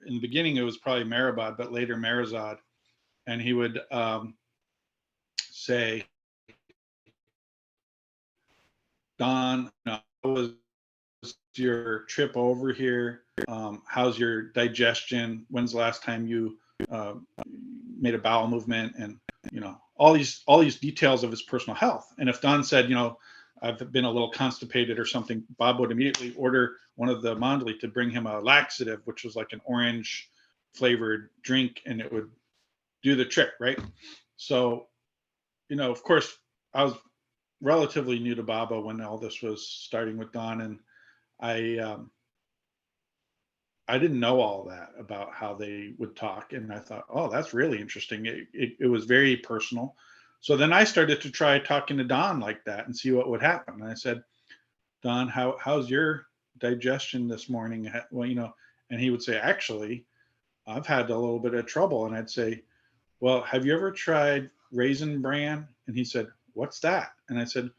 the beginning, it was probably Mehrabad, but later Merazad, and he would say, "Don, how was your trip over here? How's your digestion? When's the last time you made a bowel movement?" And all these details of his personal health. And if Don said, I've been a little constipated or something, Bob would immediately order one of the Mandali to bring him a laxative, which was like an orange flavored drink, and it would do the trick, right? So, of course, I was relatively new to Baba when all this was starting with Don, and I didn't know all that about how they would talk, and I thought, oh, that's really interesting. It was very personal. So then I started to try talking to Don like that and see what would happen. And I said, Don, how's your digestion this morning? Well, and he would say, actually, I've had a little bit of trouble. And I'd say, well, have you ever tried Raisin Bran? And he said, what's that? And I said,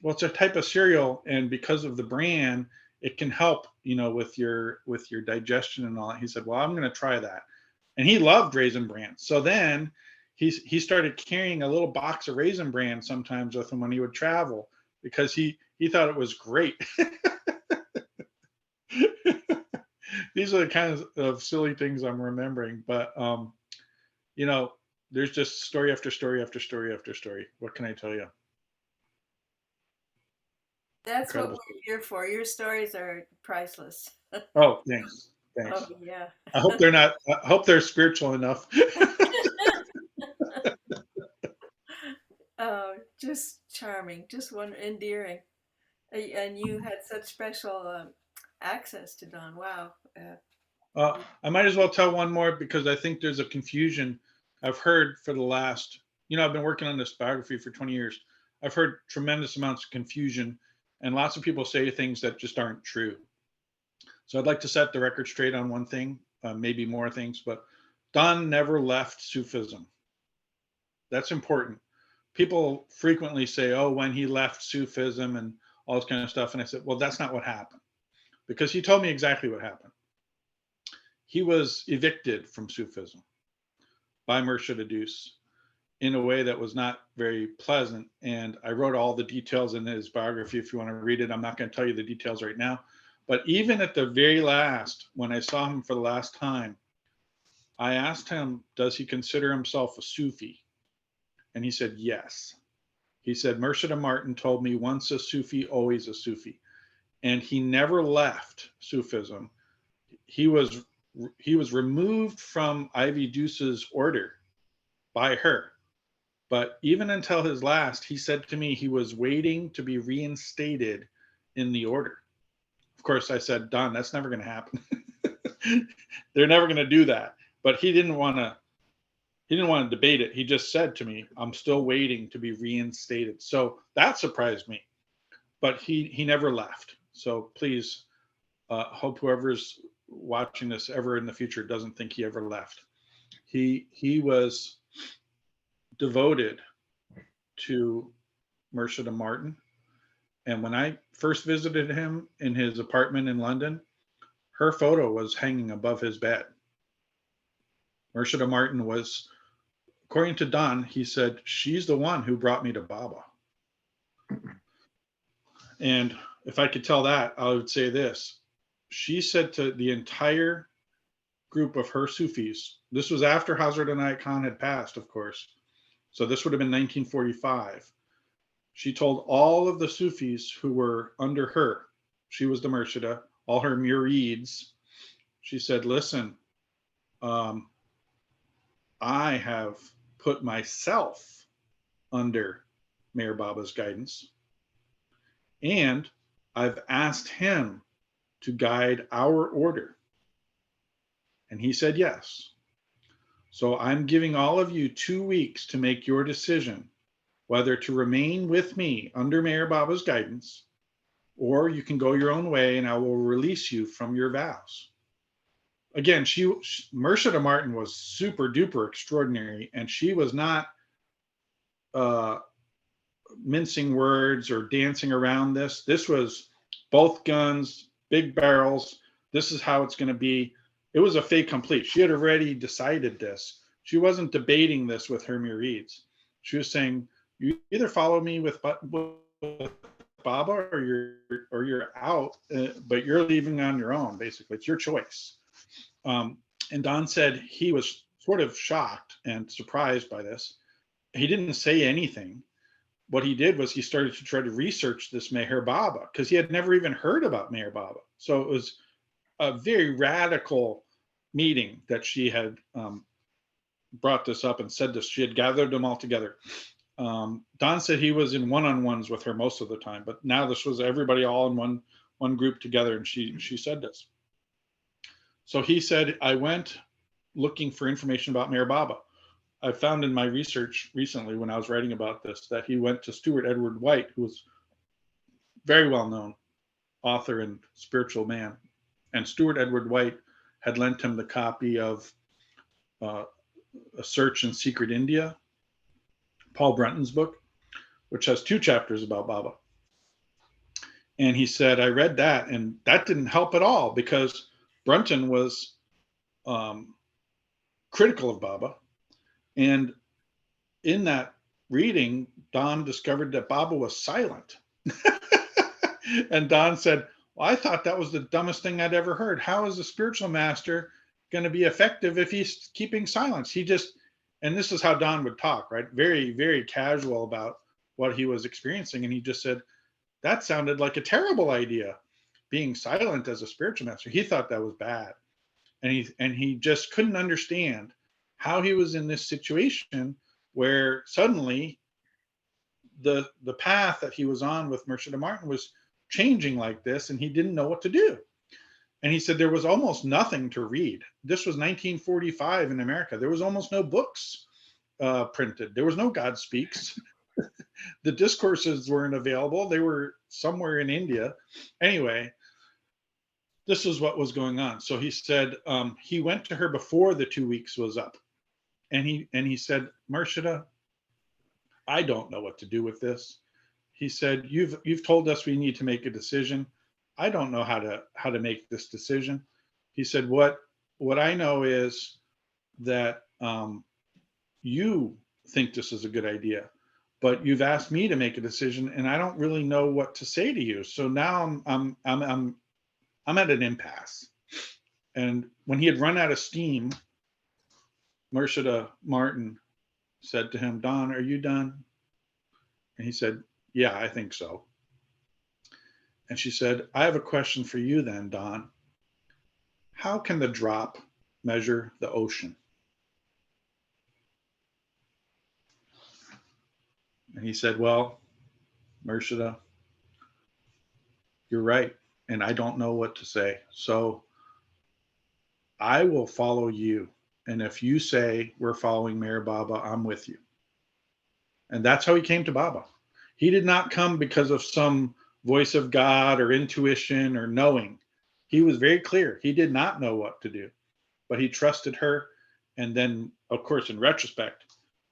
well, it's a type of cereal, and because of the bran, it can help, with your digestion and all that. He said, well, I'm going to try that. And he loved Raisin Bran. So then he started carrying a little box of Raisin Bran sometimes with him when he would travel, because he thought it was great. These are the kinds of silly things I'm remembering. But, there's just story after story after story after story. What can I tell you? That's Incredible. what we're here for. Your stories are priceless. Oh, thanks. Oh, yeah. I hope they're spiritual enough. Oh, just charming, just endearing. And you had such special access to Don. Wow. I might as well tell one more, because I think there's a confusion. I've heard for the last, I've been working on this biography for 20 years. I've heard tremendous amounts of confusion, and lots of people say things that just aren't true. So I'd like to set the record straight on one thing, maybe more things, but Don never left Sufism. That's important. People frequently say, oh, when he left Sufism and all this kind of stuff. And I said, well, that's not what happened, because he told me exactly what happened. He was evicted from Sufism by Murshid Adus in a way that was not very pleasant. And I wrote all the details in his biography. If you want to read it, I'm not going to tell you the details right now. But even at the very last, when I saw him for the last time, I asked him, does he consider himself a Sufi? And he said, yes. He said, Murshid Martin told me, once a Sufi, always a Sufi. And he never left Sufism. He was removed from Ivy Deuce's order by her. But even until his last, he said to me he was waiting to be reinstated in the order. Of course, I said, Don, that's never going to happen. They're never going to do that. But he didn't want to debate it. He just said to me, I'm still waiting to be reinstated. So that surprised me. But he never left. So please, hope whoever's watching this ever in the future doesn't think he ever left. He was devoted to Murshid Martin. And when I first visited him in his apartment in London, her photo was hanging above his bed. Murshid Martin was according to Don, he said, she's the one who brought me to Baba. And if I could tell that, I would say this. She said to the entire group of her Sufis, this was after Hazrat Inayat Khan had passed, of course. So this would have been 1945. She told all of the Sufis who were under her, she was the Murshida, all her murids, she said, listen, I have put myself under Meher Baba's guidance, and I've asked him to guide our order. And he said yes. So I'm giving all of you 2 weeks to make your decision whether to remain with me under Meher Baba's guidance, or you can go your own way and I will release you from your vows. Again, Murshida Martin was super duper extraordinary, and she was not mincing words or dancing around this. This was both guns, big barrels. This is how it's going to be. It was a fait complete. She had already decided this. She wasn't debating this with her murids. She was saying, you either follow me with Baba or you're out, but you're leaving on your own, basically. It's your choice. And Don said he was sort of shocked and surprised by this. He didn't say anything. What he did was he started to try to research this Meher Baba, because he had never even heard about Meher Baba. So it was a very radical meeting that she had brought this up and said this. She had gathered them all together. Don said he was in one-on-ones with her most of the time, but now this was everybody all in one group together, and she said this. So he said, I went looking for information about Meher Baba. I found in my research recently, when I was writing about this, that he went to Stuart Edward White, who was very well-known author and spiritual man. And Stuart Edward White had lent him the copy of A Search in Secret India, Paul Brunton's book, which has 2 chapters about Baba. And he said, I read that, and that didn't help at all, because Brunton was critical of Baba. And in that reading, Don discovered that Baba was silent. And Don said, well, I thought that was the dumbest thing I'd ever heard. How is a spiritual master going to be effective if he's keeping silence? And this is how Don would talk, right? Very, very casual about what he was experiencing. And he just said, that sounded like a terrible idea, being silent as a spiritual master. He thought that was bad. And he just couldn't understand how he was in this situation where suddenly the path that he was on with Murshida Martin was changing like this, and he didn't know what to do. And he said there was almost nothing to read. This was 1945 in America. There was almost no books printed. There was no God Speaks. The discourses weren't available. They were somewhere in India. Anyway, this is what was going on. So he said he went to her before the 2 weeks was up. And he said, Murshida, I don't know what to do with this. He said, you've told us we need to make a decision. I don't know how to make this decision. He said, what I know is that you think this is a good idea, but you've asked me to make a decision, and I don't really know what to say to you. So now I'm at an impasse. And when he had run out of steam, Murshida Martin said to him, Don, are you done? And he said, yeah, I think so. And she said, I have a question for you then, Don. How can the drop measure the ocean? And he said, well, Murshida, you're right. And I don't know what to say. So I will follow you. And if you say we're following Meher Baba, I'm with you. And that's how he came to Baba. He did not come because of some voice of God or intuition or knowing. He was very clear. He did not know what to do, but he trusted her. And then, of course, in retrospect,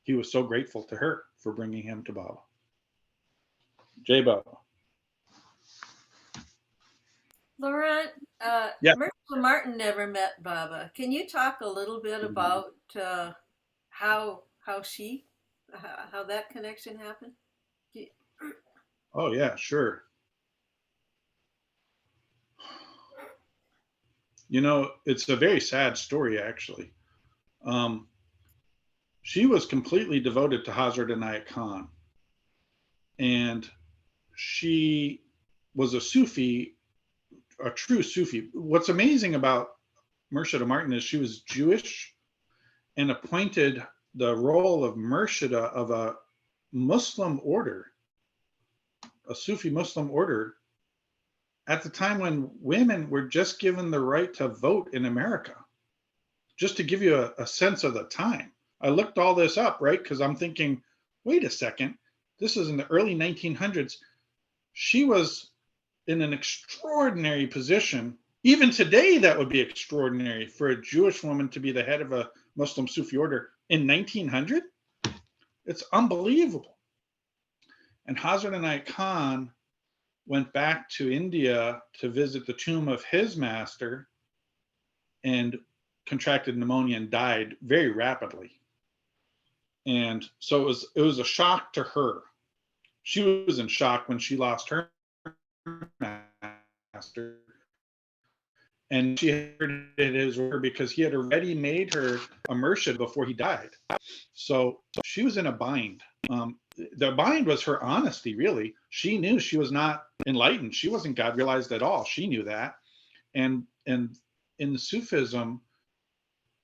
he was so grateful to her for bringing him to Baba. Jai Baba. Laurent, Yeah. Murshida Martin never met Baba. Can you talk a little bit about how how that connection happened? Oh yeah, sure. You know, it's a very sad story, actually. Um, she was completely devoted to Hazrat Inayat Khan, and she was a Sufi, a true Sufi. What's amazing about Murshida Martin is she was Jewish and appointed the role of Murshida of a Muslim order, a Sufi Muslim order, at the time when women were just given the right to vote in America. Just to give you a sense of the time. I looked all this up, right? Because I'm thinking, wait a second, this is in the early 1900s. She was in an extraordinary position. Even today, that would be extraordinary for a Jewish woman to be the head of a Muslim Sufi order in 1900. It's unbelievable. And Hazrat Inayat Khan went back to India to visit the tomb of his master and contracted pneumonia and died very rapidly. And so it was a shock to her. She was in shock when she lost her master. And she heard it his order because he had already made her a murshid before he died. So she was in a bind. The bind was her honesty, really. She knew she was not enlightened. She wasn't God realized at all. She knew that. And in the Sufism,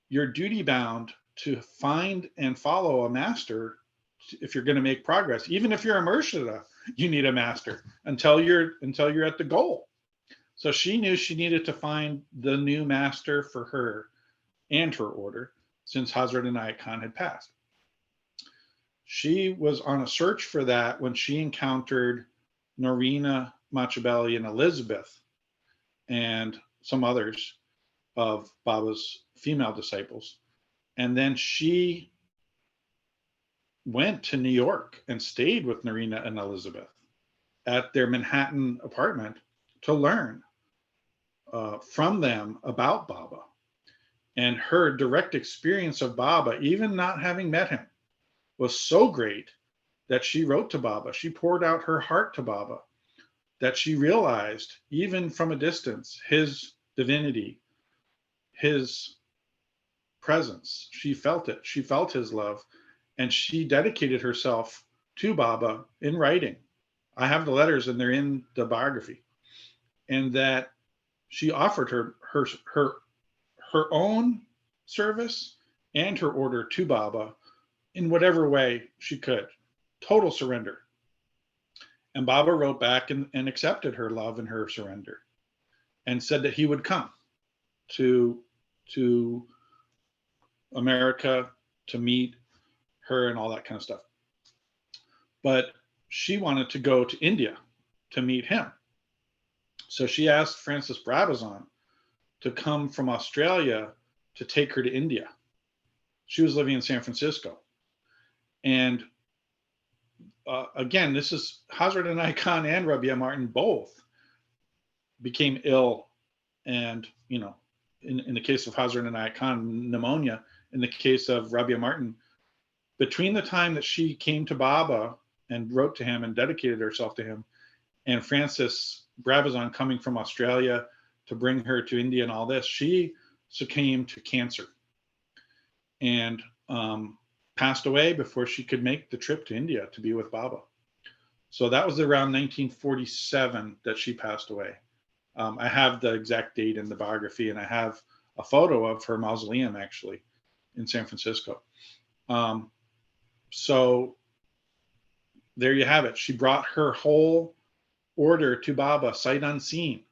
you're duty bound to find and follow a master if you're going to make progress. Even if you're a murshida, you need a master until you're at the goal. So she knew she needed to find the new master for her and her order since Hazrat Inayat Khan had passed. She was on a search for that when she encountered Norina Machabeli and Elizabeth and some others of Baba's female disciples. And then she went to New York and stayed with Norina and Elizabeth at their Manhattan apartment to learn from them about Baba. And her direct experience of Baba, even not having met him, was so great that she wrote to Baba. She poured out her heart to Baba, that she realized, even from a distance, his divinity, his presence. She felt it. She felt his love. And she dedicated herself to Baba in writing. I have the letters and they're in the biography. And that she offered her own service and her order to Baba in whatever way she could. Total surrender. And Baba wrote back and accepted her love and her surrender and said that he would come to America to meet her and all that kind of stuff. But she wanted to go to India to meet him. So she asked Francis Brabazon to come from Australia to take her to India. She was living in San Francisco. And again, this is Hazrat Inayat Khan and Rabia Martin both became ill. And, you know, in the case of Hazrat Inayat Khan, pneumonia. In the case of Rabia Martin, between the time that she came to Baba and wrote to him and dedicated herself to him, and Francis Brabazon coming from Australia to bring her to India and all this, she succumbed to cancer and passed away before she could make the trip to India to be with Baba. So that was around 1947 that she passed away. I have the exact date in the biography, and I have a photo of her mausoleum actually in San Francisco. So there you have it. She brought her whole order to Baba, sight unseen,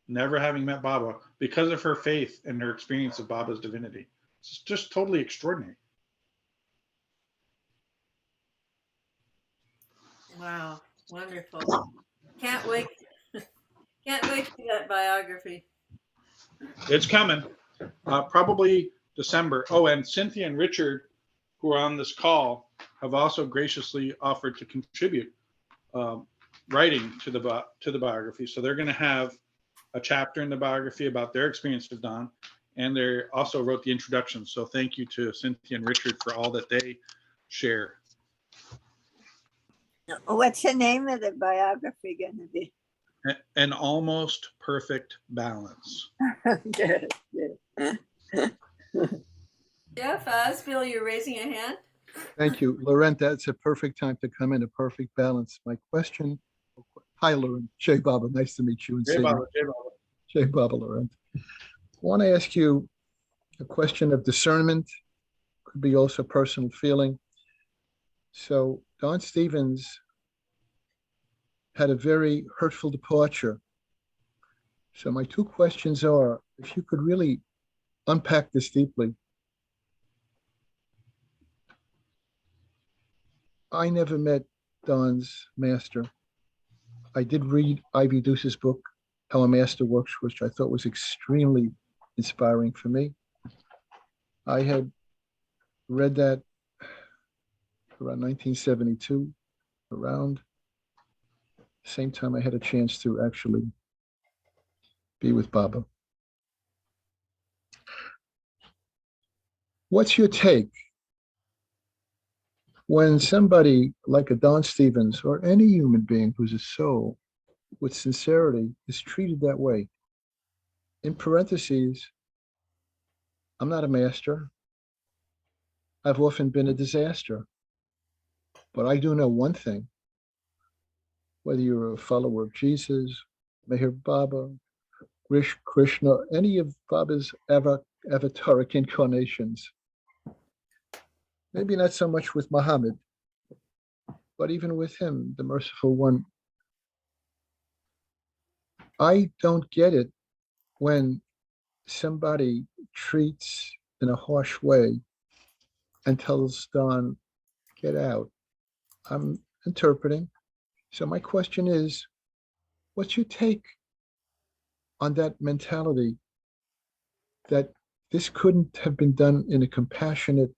never having met Baba, because of her faith and her experience of Baba's divinity. It's just totally extraordinary. Wow, wonderful. Can't wait. Can't wait to see that biography. It's coming, probably December. Oh, and Cynthia and Richard, who are on this call, have also graciously offered to contribute writing to the biography. So they're going to have a chapter in the biography about their experience with Don, and they also wrote the introduction. So thank you to Cynthia and Richard for all that they share. What's the name of the biography going to be? An almost perfect balance. Good, good. Jeff, Asbiel, you're raising a hand. Thank you. Laurent, that's a perfect time to come in, a perfect balance. My question, hi, Laurent. Jay Baba, nice to meet you. And Jay Baba, Jay Baba. Jay Baba, Laurent. I want to ask you a question of discernment, could be also personal feeling. So Don Stevens had a very hurtful departure. So my two questions are, if you could really unpack this deeply. I never met Don's master. I did read Ivy Deuce's book, How a Master Works, which I thought was extremely inspiring for me. I had read that around 1972, around the same time I had a chance to actually be with Baba. What's your take when somebody like a Don Stevens or any human being who's a soul with sincerity is treated that way? In parentheses, I'm not a master. I've often been a disaster. But I do know one thing, whether you're a follower of Jesus, Meher Baba, Krishna, any of Baba's avataric incarnations, maybe not so much with Muhammad, but even with him, the merciful one, I don't get it when somebody treats in a harsh way and tells Don, get out. I'm interpreting. So my question is, what's your take on that mentality that this couldn't have been done in a compassionate,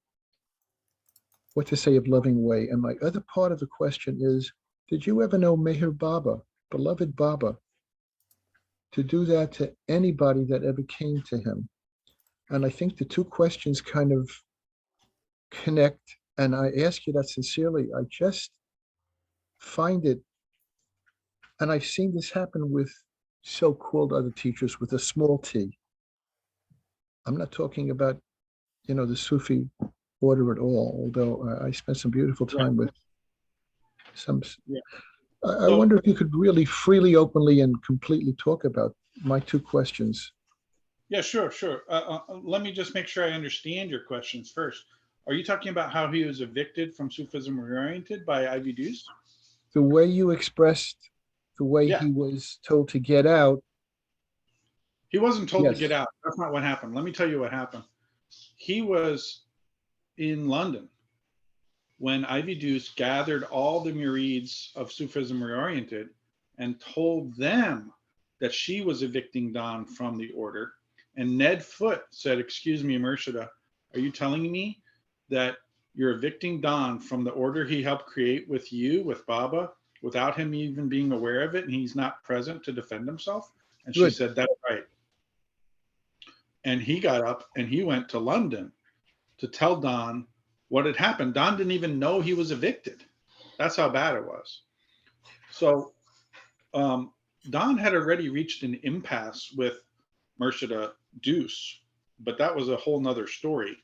what to say, of loving way? And my other part of the question is, did you ever know Meher Baba, beloved Baba, to do that to anybody that ever came to him? And I think the two questions kind of connect. And I ask you that sincerely. I just find it, and I've seen this happen with so-called other teachers with a small t. I'm not talking about, the Sufi order at all, although I spent some beautiful time with some. Yeah. I wonder if you could really freely, openly, and completely talk about my two questions. Yeah, sure. Let me just make sure I understand your questions first. Are you talking about how he was evicted from Sufism Reoriented by Ivy Deuce? The way you expressed, the way he was told to get out. He wasn't told Yes. to get out. That's not what happened. Let me tell you what happened. He was in London when Ivy Deuce gathered all the murids of Sufism Reoriented and told them that she was evicting Don from the order. And Ned Foote said, excuse me, Murshida, are you telling me that you're evicting Don from the order he helped create with you, with Baba, without him even being aware of it, and he's not present to defend himself? And Good. she said, that's right. And he got up and he went to London to tell Don what had happened. Don didn't even know he was evicted. That's how bad it was. So Don had already reached an impasse with Murshida Deuce, but that was a whole nother story.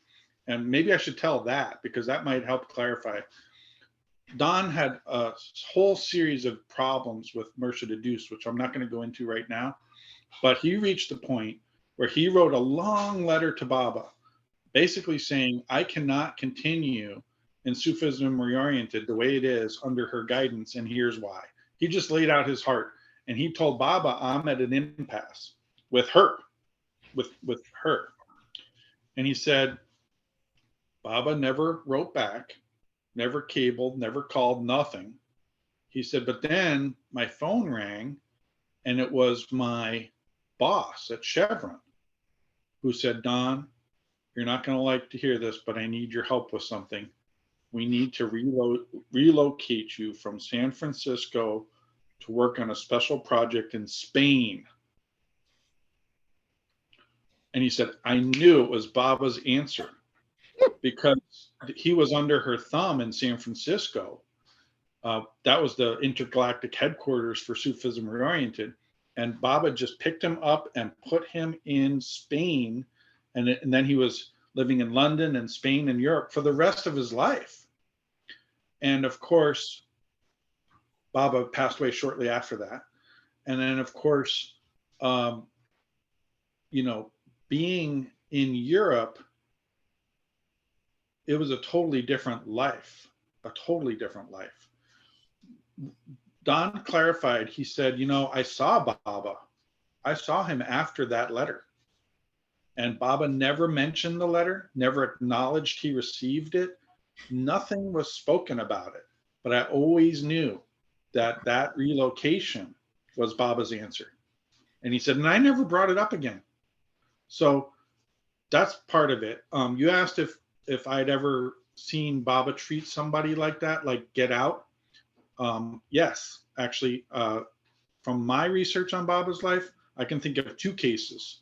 And maybe I should tell that because that might help clarify. Don had a whole series of problems with Murshida Deuce, which I'm not going to go into right now, but he reached the point where he wrote a long letter to Baba, basically saying, I cannot continue in Sufism Reoriented the way it is under her guidance, and here's why. He just laid out his heart, and he told Baba, I'm at an impasse with her, with her. And he said, Baba never wrote back, never cabled, never called, nothing. He said, but then my phone rang, and it was my boss at Chevron who said, Don, you're not going to like to hear this, but I need your help with something. We need to relocate you from San Francisco to work on a special project in Spain. And he said, I knew it was Baba's answer because he was under her thumb in San Francisco. That was the intergalactic headquarters for Sufism Reoriented. And Baba just picked him up and put him in Spain. And then he was living in London and Spain and Europe for the rest of his life. And of course, Baba passed away shortly after that. And then, of course, being in Europe, it was a totally different life, Don clarified, he said, I saw Baba. I saw him after that letter. And Baba never mentioned the letter, never acknowledged he received it. Nothing was spoken about it. But I always knew that that relocation was Baba's answer. And he said, and I never brought it up again. So that's part of it. You asked if I'd ever seen Baba treat somebody like that, like get out. Yes, actually, from my research on Baba's life, I can think of two cases.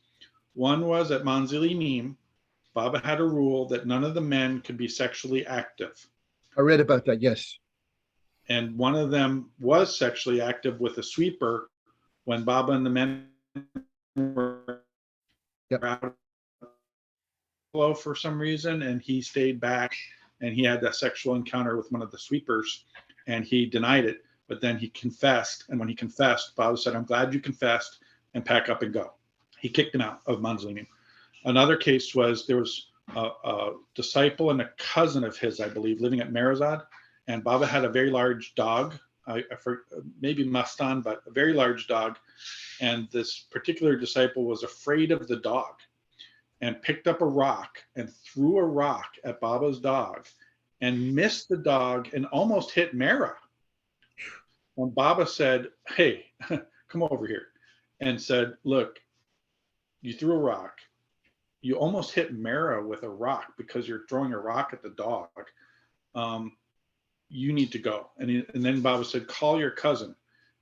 One was at Manzili Neem. Baba had a rule that none of the men could be sexually active. I read about that, yes. And one of them was sexually active with a sweeper when Baba and the men were out for some reason, and he stayed back and he had that sexual encounter with one of the sweepers and he denied it, but then he confessed. And when he confessed, Baba said, I'm glad you confessed, and pack up and go. He kicked him out of Manzini. Another case was there was a disciple and a cousin of his, I believe, living at Merazad, and Baba had a very large dog, maybe Mastan, but a very large dog. And this particular disciple was afraid of the dog and picked up a rock and threw a rock at Baba's dog and missed the dog and almost hit Mera. When Baba said, hey, come over here, and said, look, you threw a rock. You almost hit Mera with a rock because you're throwing a rock at the dog. You need to go. And then Baba said, call your cousin.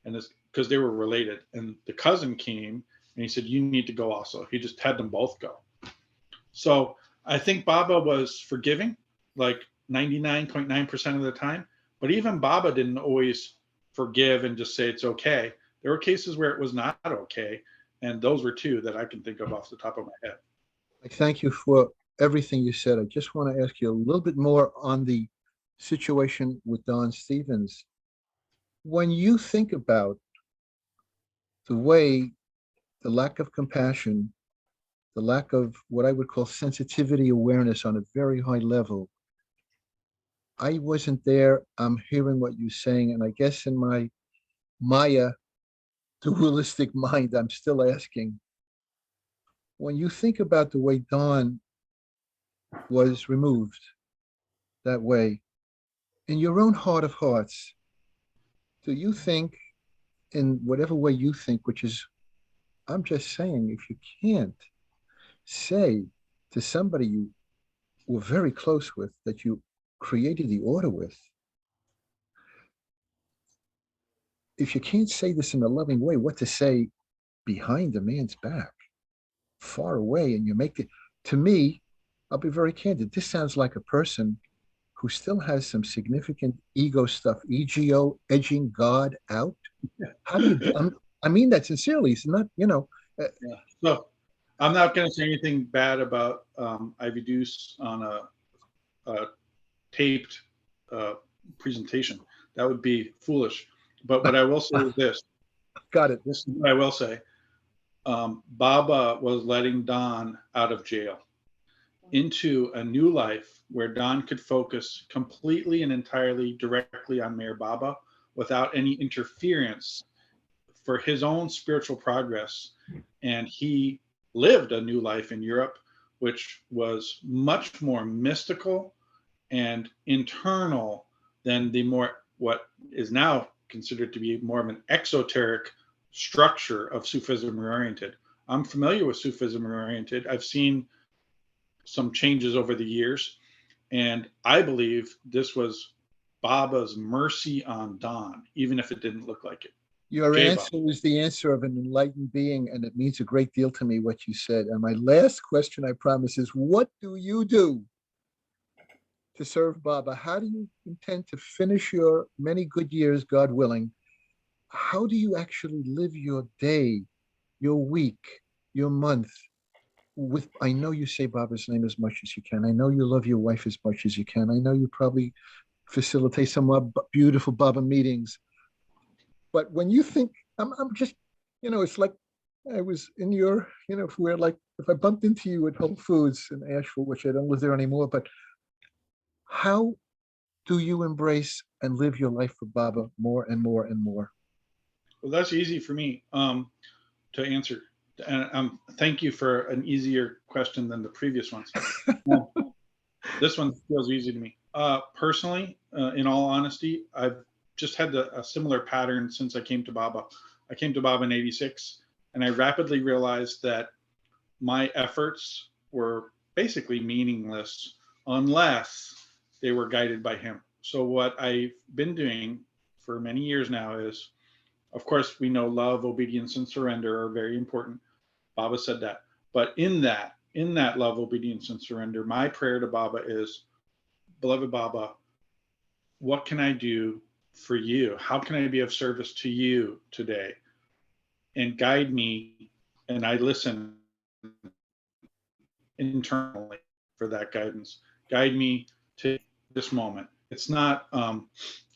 And this, because they were related. And the cousin came and he said, you need to go also. He just had them both go. So I think Baba was forgiving, like 99.9% of the time. But even Baba didn't always forgive and just say it's okay. There were cases where it was not okay. And those were two that I can think of off the top of my head. I thank you for everything you said. I just want to ask you a little bit more on the situation with Don Stevens. When you think about the way the lack of compassion, the lack of what I would call sensitivity awareness on a very high level, I wasn't there. I'm hearing what you're saying. And I guess in my Maya dualistic mind, I'm still asking, when you think about the way Don was removed that way, in your own heart of hearts, do you think, in whatever way you think, which is, I'm just saying, if you can't say to somebody you were very close with, that you created the order with, if you can't say this in a loving way, what to say behind a man's back, far away, and you make it, to me, I'll be very candid, this sounds like a person who still has some significant ego stuff, ego, edging God out. How do you, I mean that sincerely, it's not, Yeah. So I'm not going to say anything bad about Ivy Deuce on a taped presentation. That would be foolish. But what I will say is this. Got it. This is what I will say. Baba was letting Don out of jail into a new life where Don could focus completely and entirely directly on Mayor Baba without any interference for his own spiritual progress. And he lived a new life in Europe, which was much more mystical and internal than the more, what is now considered to be more of an exoteric structure of Sufism Reoriented. I'm familiar with Sufism Reoriented. I've seen some changes over the years, and I believe this was Baba's mercy on Don, even if it didn't look like it. Your Java. answer is the answer of an enlightened being, and it means a great deal to me what you said. And my last question, I promise, is what do you do to serve Baba? How do you intend to finish your many good years, God willing? How do you actually live your day, your week, your month? With, I know you say Baba's name as much as you can. I know you love your wife as much as you can. I know you probably facilitate some beautiful Baba meetings. But when you think, I'm just, it's like I was in your, if we're like, if I bumped into you at Whole Foods in Asheville, which I don't live there anymore, but how do you embrace and live your life for Baba more and more and more? Well, that's easy for me to answer. And thank you for an easier question than the previous ones. This one feels easy to me. Personally, in all honesty, I've just had a similar pattern since I came to Baba. I came to Baba in '86, and I rapidly realized that my efforts were basically meaningless unless they were guided by him. So what I've been doing for many years now is, of course, we know love, obedience, and surrender are very important. Baba said that. But in that love, obedience, and surrender, my prayer to Baba is, beloved Baba, what can I do for you? How can I be of service to you today? And guide me, and I listen internally for that guidance. Guide me to this moment. It's not, it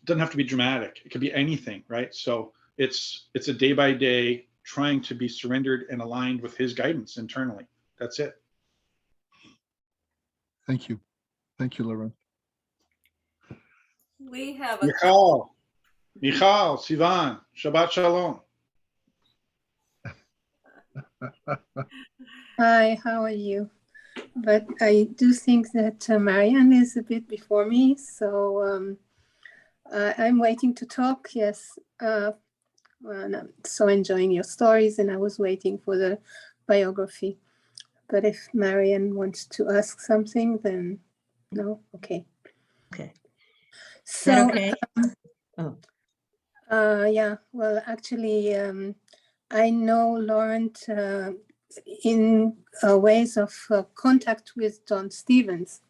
doesn't have to be dramatic. It could be anything, right? So it's a day by day trying to be surrendered and aligned with his guidance internally. That's it. Thank you. Thank you, Laurent. We have a Michal, Sivan, Shabbat Shalom. Hi, how are you? But I do think that Marianne is a bit before me, so I'm waiting to talk. Yes, and I'm so enjoying your stories, and I was waiting for the biography. But if Marianne wants to ask something, then no, okay. Okay. Is So, that okay? yeah, well, actually, I know Laurent in ways of contact with John Stevens,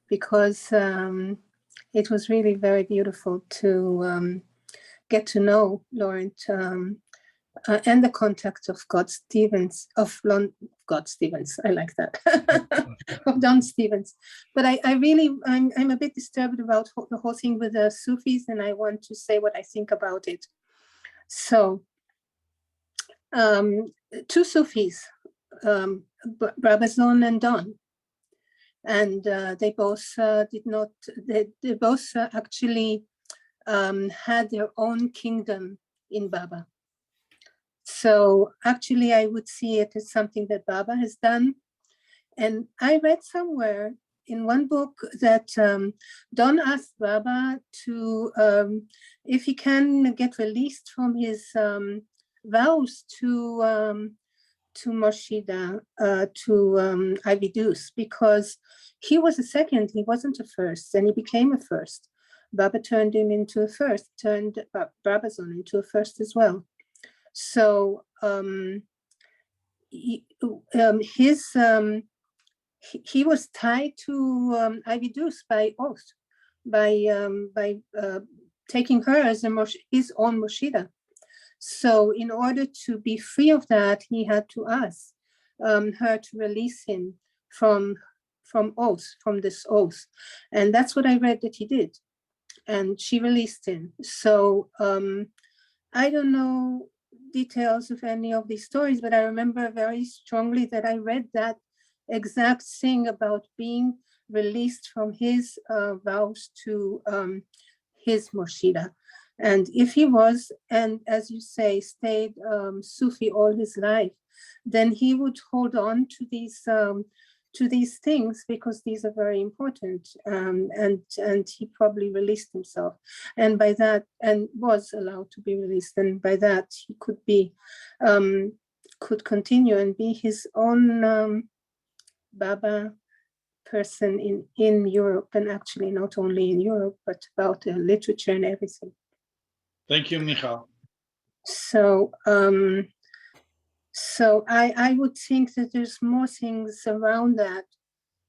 because it was really very beautiful to get to know Laurent and the contact of God Stevens, God Stevens, I like that, of Don Stevens. But I'm a bit disturbed about the whole thing with the Sufis, and I want to say what I think about it. So, two Sufis, Brabazon and Don, and they both they both actually had their own kingdom in Baba. So actually, I would see it as something that Baba has done. And I read somewhere in one book that Don asked Baba to, if he can get released from his vows to Moshida, to Avidus, because he was a second, he wasn't a first, and he became a first. Baba turned him into a first, turned Brabazon into a first as well. So he was tied to Avidus by oath, by taking her as his own Moshida. So in order to be free of that, he had to ask her to release him from this oath. And that's what I read that he did. And she released him. So I don't know details of any of these stories, but I remember very strongly that I read that exact thing about being released from his vows to his Moshida. And if he was, and as you say, stayed Sufi all his life, then he would hold on to these things, because these are very important. And he probably released himself, and by that, and was allowed to be released, and by that he could continue and be his own Baba person in Europe, and actually not only in Europe, but about literature and everything. Thank you, Michal. So, so I would think that there's more things around that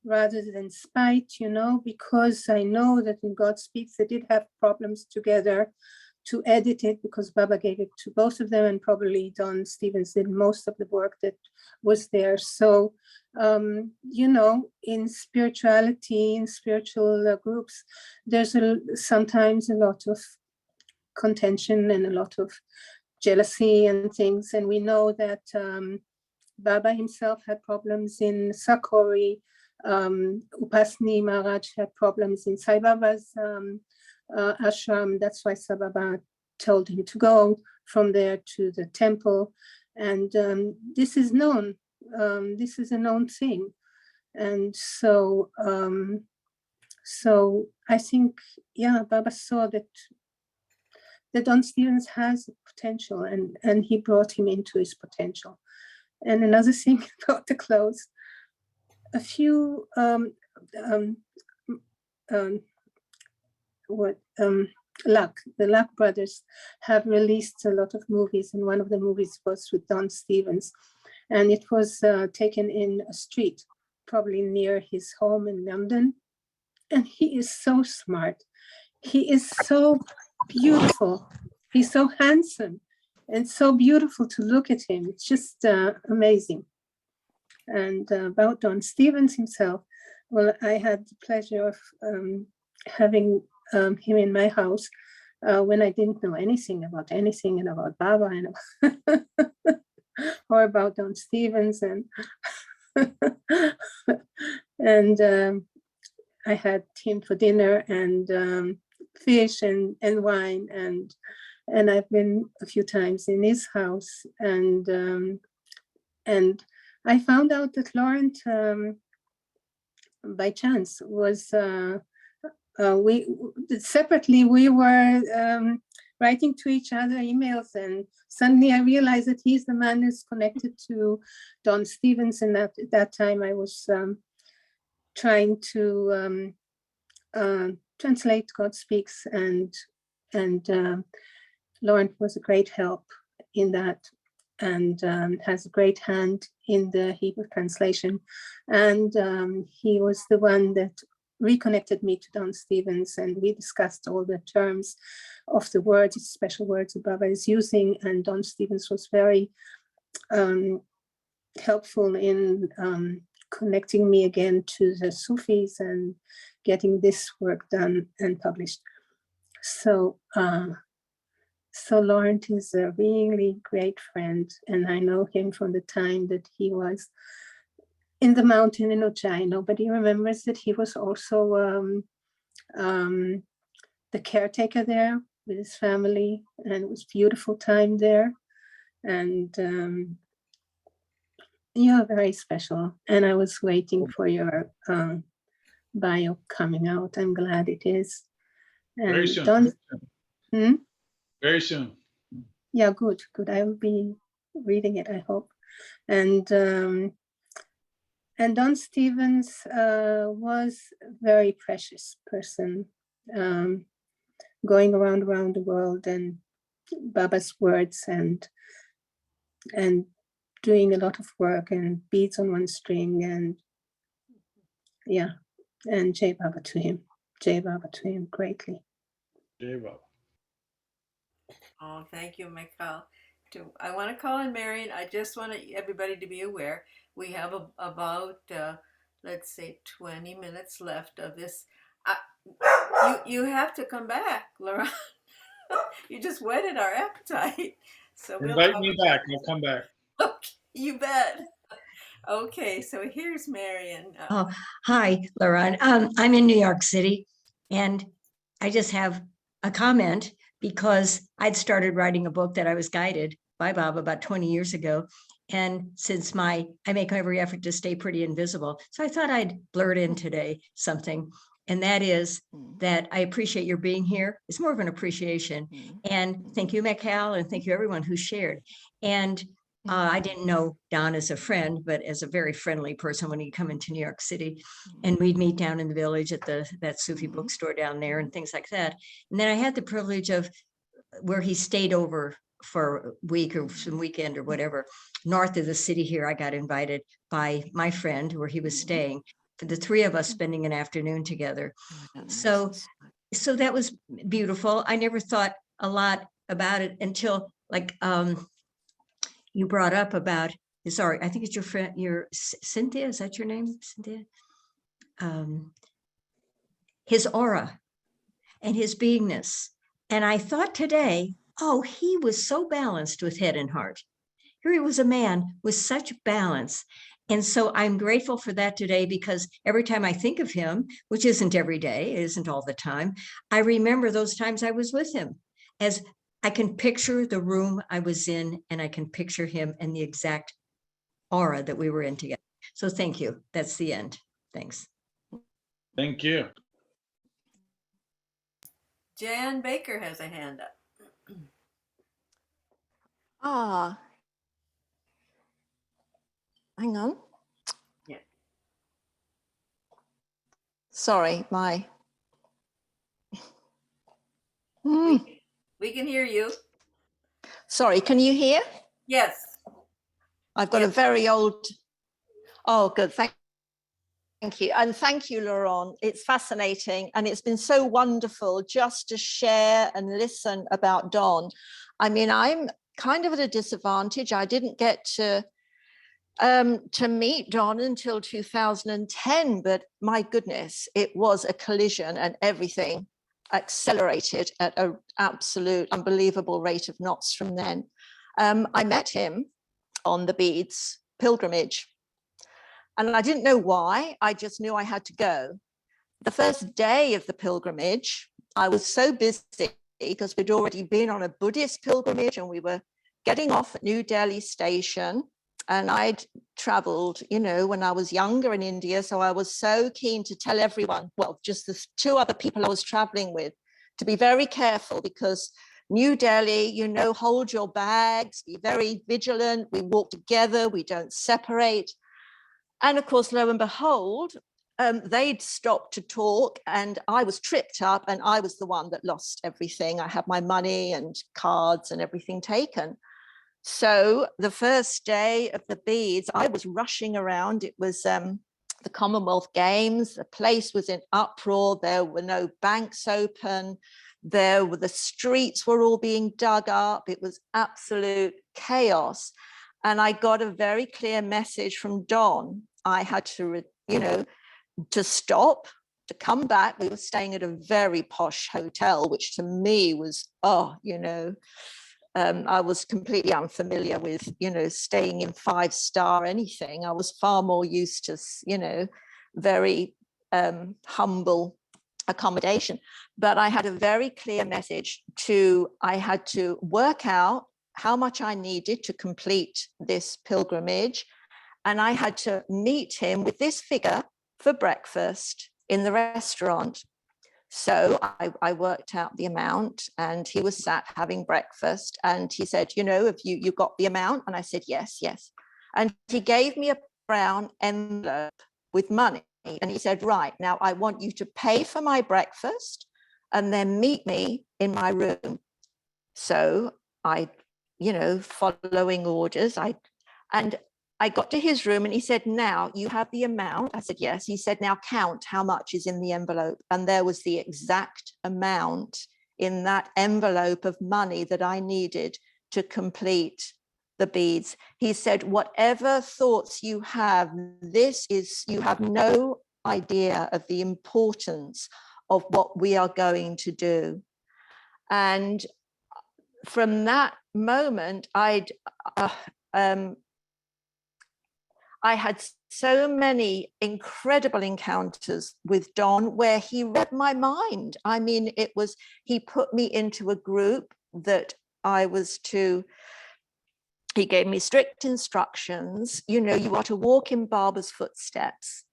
rather than spite, you know, because I know that in God Speaks, they did have problems together to edit it, because Baba gave it to both of them, and probably Don Stevens did most of the work that was there. So, you know, in spirituality, in spiritual groups, there's sometimes a lot of contention and a lot of jealousy and things. And we know that Baba himself had problems in Sakori. Upasni Maharaj had problems in Sai Baba's ashram. That's why Sai Baba told him to go from there to the temple. And this is known. This is a known thing. And so, so I think, yeah, Baba saw that Don Stevens has potential, and he brought him into his potential. And another thing about the clothes, a few the Luck brothers have released a lot of movies, and one of the movies was with Don Stevens, and it was taken in a street, probably near his home in London. And he is so smart. He is so beautiful. He's so handsome and so beautiful to look at him. It's just amazing. And about Don Stevens himself, well, I had the pleasure of having him in my house when I didn't know anything and about Baba and or about Don Stevens, and and I had him for dinner, and fish and wine, and I've been a few times in his house, and I found out that Laurent, by chance, was we separately we were writing to each other emails, and suddenly I realized that he's the man who's connected to Don Stevens, and at that time I was trying to translate God Speaks, and Laurent was a great help in that, and has a great hand in the Hebrew translation. And he was the one that reconnected me to Don Stevens, and we discussed all the terms of the words, special words that Baba is using, and Don Stevens was very helpful in connecting me again to the Sufis and getting this work done and published. So so Laurent is a really great friend, and I know him from the time that he was in the mountain in Ujjain. Nobody remembers that he was also the caretaker there with his family, and it was a beautiful time there. And yeah, very special. And I was waiting for your bio coming out. I'm glad it is. And very soon. Very soon. Yeah, good. I will be reading it, I hope. And Don Stevens was a very precious person, going around the world, and Baba's words, and doing a lot of work, and beads on one string, and yeah, and Jai Baba to him greatly. Jai Baba. Oh, thank you, Michael. I want to call in Marion. I just want everybody to be aware we have about let's say 20 minutes left of this. You have to come back, Laurent. You just whetted our appetite. So invite me back. I'll come back. Okay, you bet. Okay, so here's Marion. Oh, hi, Laurent. I'm in New York City, and I just have a comment because I'd started writing a book that I was guided by Bob about 20 years ago. And since I make every effort to stay pretty invisible, so I thought I'd blurt in today something. And that is that I appreciate your being here. It's more of an appreciation. And thank you, Michael, and thank you everyone who shared. And I didn't know Don as a friend, but as a very friendly person when he'd come into New York City, and we'd meet down in the village at that Sufi bookstore down there and things like that. And then I had the privilege of where he stayed over for a week or some weekend or whatever, north of the city here. I got invited by my friend where he was staying, for the three of us spending an afternoon together. So that was beautiful. I never thought a lot about it until like you brought up about, sorry, I think it's your friend, your Cynthia, is that your name, Cynthia? His aura and his beingness. And I thought today, oh, he was so balanced with head and heart. Here he was a man with such balance. And so I'm grateful for that today, because every time I think of him, which isn't every day, it isn't all the time, I remember those times I was with him, as I can picture the room I was in, and I can picture him and the exact aura that we were in together. So thank you. That's the end. Thanks. Thank you. Jan Baker has a hand up. Hang on. Yeah. Sorry, my. We can hear you. Sorry, can you hear? Yes. I've got a very old. Oh, good. Thank you. And thank you, Laurent. It's fascinating. And it's been so wonderful just to share and listen about Don. I mean, I'm kind of at a disadvantage. I didn't get to meet Don until 2010, but my goodness, it was a collision, and everything accelerated at an absolute unbelievable rate of knots from then. I met him on the Beads pilgrimage, and I didn't know why. I just knew I had to go. The first day of the pilgrimage, I was so busy because we'd already been on a Buddhist pilgrimage, and we were getting off at New Delhi station. And I'd traveled, you know, when I was younger in India. So I was so keen to tell everyone, well, just the two other people I was traveling with, to be very careful, because New Delhi, you know, hold your bags, be very vigilant. We walk together, we don't separate. And of course, lo and behold, they'd stopped to talk, and I was tripped up, and I was the one that lost everything. I had my money and cards and everything taken. So the first day of the Beads, I was rushing around. It was the Commonwealth Games. The place was in uproar. There were no banks open. The streets were all being dug up. It was absolute chaos. And I got a very clear message from Don. I had to, you know, to stop, to come back. We were staying at a very posh hotel, which to me was, oh, you know, I was completely unfamiliar with, you know, staying in 5-star anything. I was far more used to, you know, very humble accommodation. But I had a very clear message I had to work out how much I needed to complete this pilgrimage. And I had to meet him with this figure for breakfast in the restaurant. So I worked out the amount, and he was sat having breakfast, and he said, you know, have you got the amount? And I said, yes. And he gave me a brown envelope with money. And he said, right, now I want you to pay for my breakfast and then meet me in my room. So I, you know, following orders, I got to his room, and he said, now you have the amount. I said, yes. He said, now count how much is in the envelope. And there was the exact amount in that envelope of money that I needed to complete the beads. He said, whatever thoughts you have, you have no idea of the importance of what we are going to do. And from that moment, I had so many incredible encounters with Don where he read my mind. I mean, he put me into a group that he gave me strict instructions. You know, you are to walk in Baba's footsteps.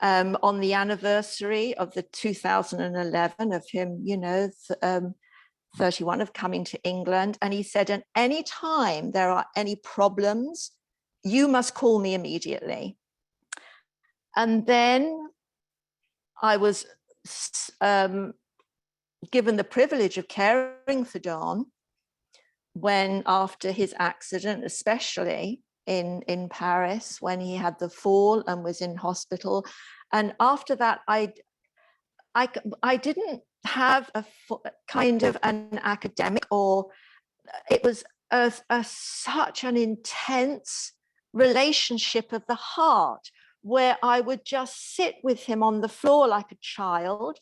On the anniversary of the 2011 of him, you know, 31 of coming to England. And he said, at any time there are any problems, you must call me immediately. And then I was given the privilege of caring for Don when after his accident, especially in Paris, when he had the fall and was in hospital. And after that, I didn't have a kind of an academic, or it was such an intense relationship of the heart, where I would just sit with him on the floor like a child,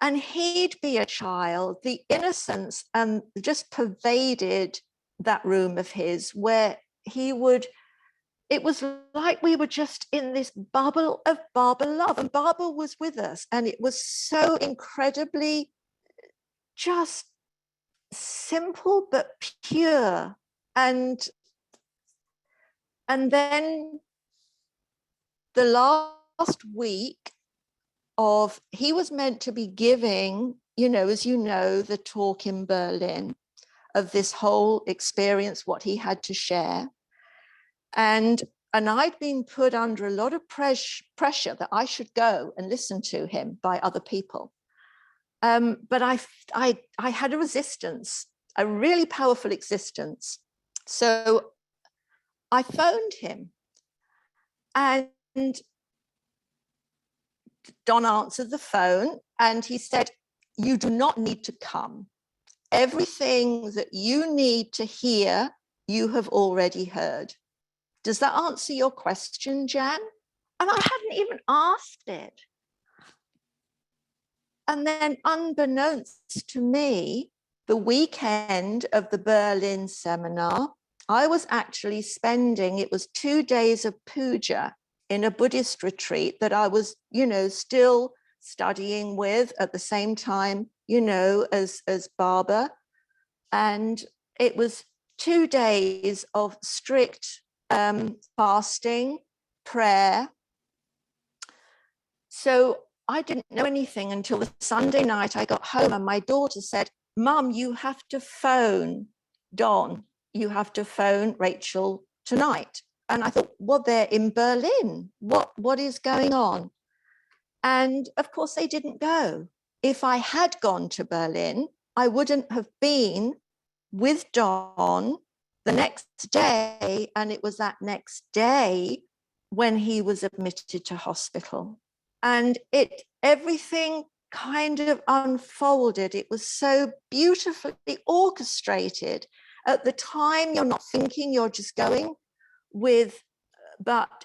and he'd be a child. The innocence just pervaded that room of his, where he would, it was like we were just in this bubble of Baba love, and Baba was with us, and it was so incredibly just simple but pure. And then the last week of, he was meant to be giving, as you know, the talk in Berlin of this whole experience, what he had to share. And I'd been put under a lot of pressure that I should go and listen to him by other people. But I had a resistance, a really powerful existence. So I phoned him, and Don answered the phone, and he said, "You do not need to come. Everything that you need to hear, you have already heard." Does that answer your question, Jan? And I hadn't even asked it. And then, unbeknownst to me, the weekend of the Berlin seminar, I was actually spending, it was 2 days of puja in a Buddhist retreat that I was, still studying with at the same time, as Baba. And it was 2 days of strict fasting, prayer. So I didn't know anything until the Sunday night I got home, and my daughter said, "Mum, you have to phone Don. You have to phone Rachel tonight." And I thought, well, they're in Berlin. What is going on? And of course, they didn't go. If I had gone to Berlin, I wouldn't have been with Don the next day. And it was that next day when he was admitted to hospital. And everything kind of unfolded. It was so beautifully orchestrated. At the time, you're not thinking, you're just going with, but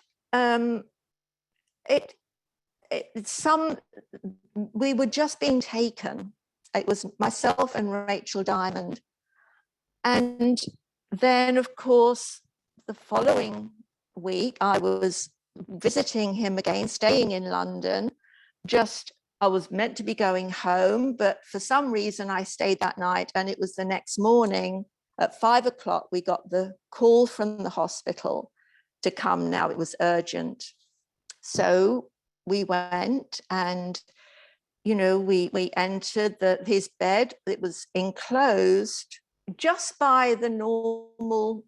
we were just being taken. It was myself and Rachel Diamond. And then, of course, the following week, I was visiting him again, staying in London. I was meant to be going home, but for some reason I stayed that night, and it was the next morning at 5 o'clock, we got the call from the hospital to come now. It was urgent. So we went, and, we entered his bed. It was enclosed just by the normal,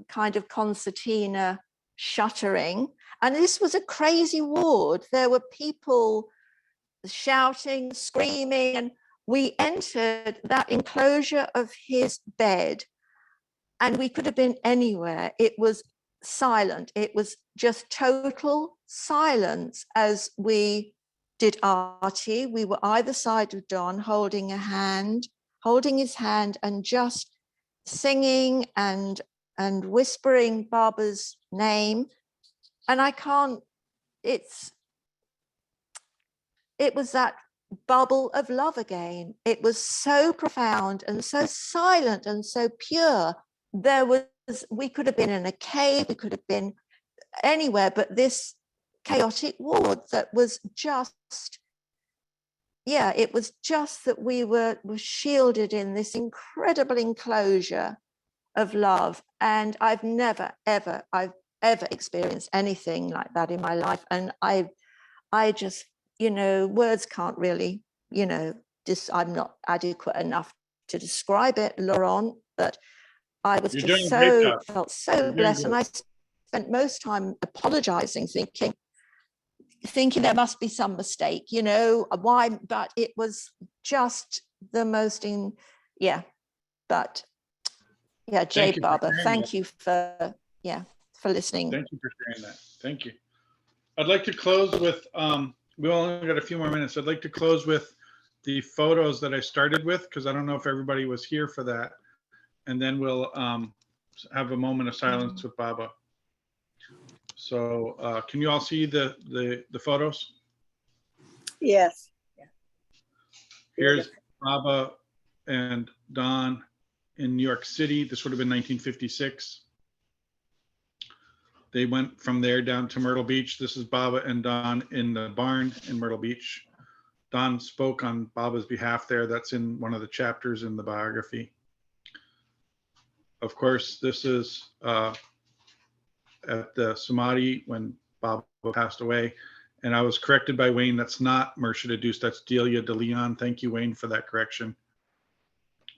kind of concertina shuttering. And this was a crazy ward. There were people shouting, screaming, and we entered that enclosure of his bed, and we could have been anywhere. It was silent. It was just total silence as we did arti. We were either side of Don, holding his hand, and just singing and whispering Baba's name. And it was that bubble of love again. It was so profound and so silent and so pure. We could have been in a cave, we could have been anywhere, but this chaotic ward that was just, it was just that we were shielded in this incredible enclosure of love. And I've never, ever experienced anything like that in my life. And I just, words can't really, I'm not adequate enough to describe it, Laurent, but I was felt so blessed. And I spent most time apologizing, thinking there must be some mistake, why, but it was just the most but Yeah, Jay Thank you for Baba, sharing thank that. you for listening. Thank you for sharing that. Thank you. I'd like to close with, we only got a few more minutes. I'd like to close with the photos that I started with, because I don't know if everybody was here for that. And then we'll have a moment of silence with Baba. So can you all see the photos? Yes. Here's Baba and Don in New York City. This would have been 1956. They went from there down to Myrtle Beach. This is Baba and Don in the barn in Myrtle Beach. Don spoke on Baba's behalf there. That's in one of the chapters in the biography. Of course, this is at the Samadhi when Baba passed away. And I was corrected by Wayne. That's not Mercia de Deuce. That's Delia de Leon. Thank you, Wayne, for that correction.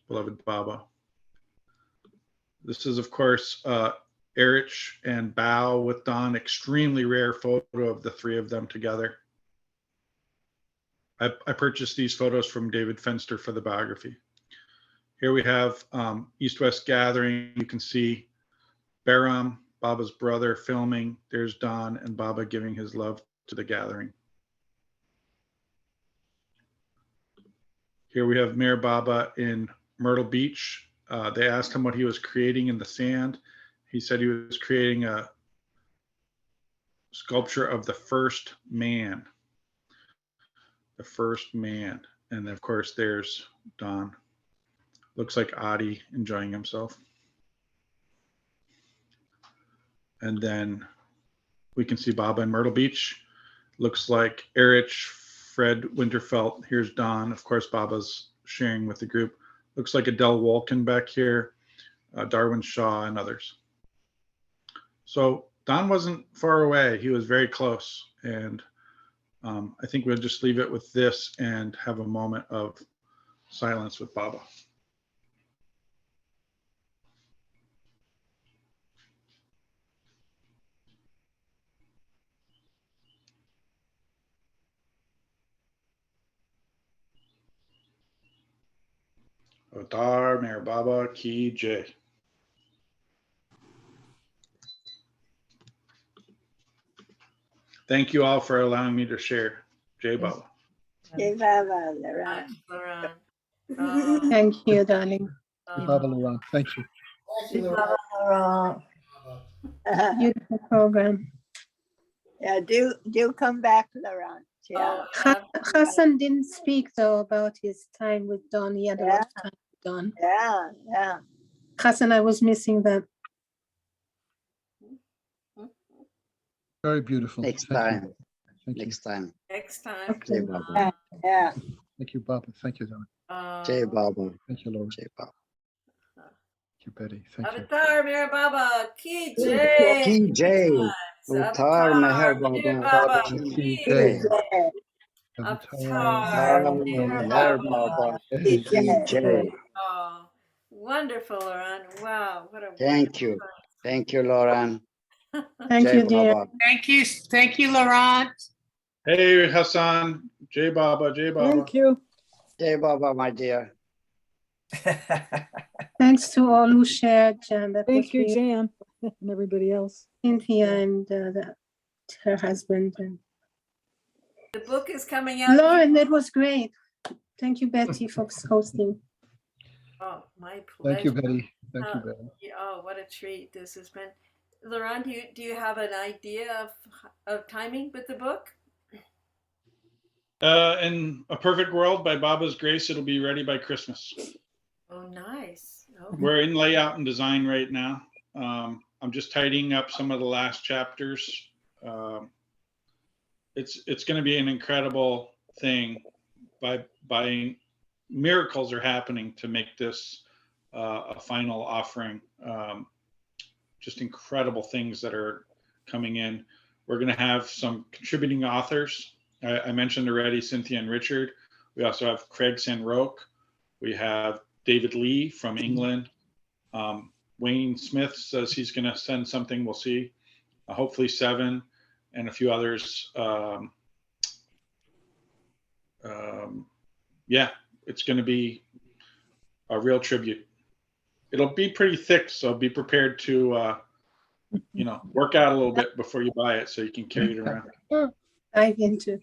Beloved Baba. This is, of course, Erich and Bao with Don. Extremely rare photo of the three of them together. I purchased these photos from David Fenster for the biography. Here we have East-West Gathering. You can see Bahram, Baba's brother, filming. There's Don and Baba giving his love to the gathering. Here we have Mayor Baba in Myrtle Beach. They asked him what he was creating in the sand. He said he was creating a sculpture of the first man. The first man. And of course, there's Don. Looks like Adi enjoying himself. And then we can see Baba in Myrtle Beach. Looks like Erich, Fred Winterfelt. Here's Don. Of course, Baba's sharing with the group. Looks like Adele Wolkin back here, Darwin Shaw, and others. So Don wasn't far away. He was very close. And I think we'll just leave it with this and have a moment of silence with Baba. Avatar Mayor Baba Ki Jai. Thank you all for allowing me to share. Jai Baba. Jai Baba, Laurent. Laurent. Thank you, darling. Baba Laurent, thank you. Thank you, Baba, Laurent. Beautiful program. Yeah, do come back, Laurent. Yeah. Hassan didn't speak though about his time with Don. He had a lot of time with Don. Yeah. Hassan, I was missing that. Very beautiful. Next Thank you. time. Thank you. Next time. Next time. Okay. Jai Baba. Yeah. Thank you, Baba. Thank you, Don. Jai Baba. Thank you, Laura. Jai Baba. Thank you, Betty. Thank you. Avatar Mayor Baba Ki Jai. Ki Jai. Avatar Meher Mayor Baba. Baba Ki Ki Jai. Jai. Avatar. Avatar Mayor Meher Baba. Baba. Ki Ki Jai. Oh, wonderful, Laurent. Wow, what a Thank you. Thank you, Lauren. Thank Jai you, dear. Baba. Thank you, Laurent. Hey, Hassan. Jai Baba. Jai Baba. Thank you. Jai Baba, my dear. Thanks to all who shared, Jan. That Thank was you, really Jan, and everybody else. Cynthia and her husband. And The book is coming out. Lauren, that was great. Thank you, Betty, for hosting. Oh, my pleasure. Thank you, Betty. Thank you, Betty. Oh, what a treat this has been. Laurent, do you have an idea of timing with the book? In a perfect world, by Baba's grace, it'll be ready by Christmas. Oh, nice. Okay. We're in layout and design right now. I'm just tidying up some of the last chapters. It's going to be an incredible thing. By miracles are happening to make this a final offering. Just incredible things that are coming in. We're going to have some contributing authors. I mentioned already Cynthia and Richard. We also have Craig Sanroque. We have David Lee from England. Wayne Smith says he's going to send something. We'll see. Hopefully 7 and a few others. Yeah, it's going to be a real tribute. it'll be pretty thick, so be prepared to, work out a little bit before you buy it so you can carry it around. I'm into.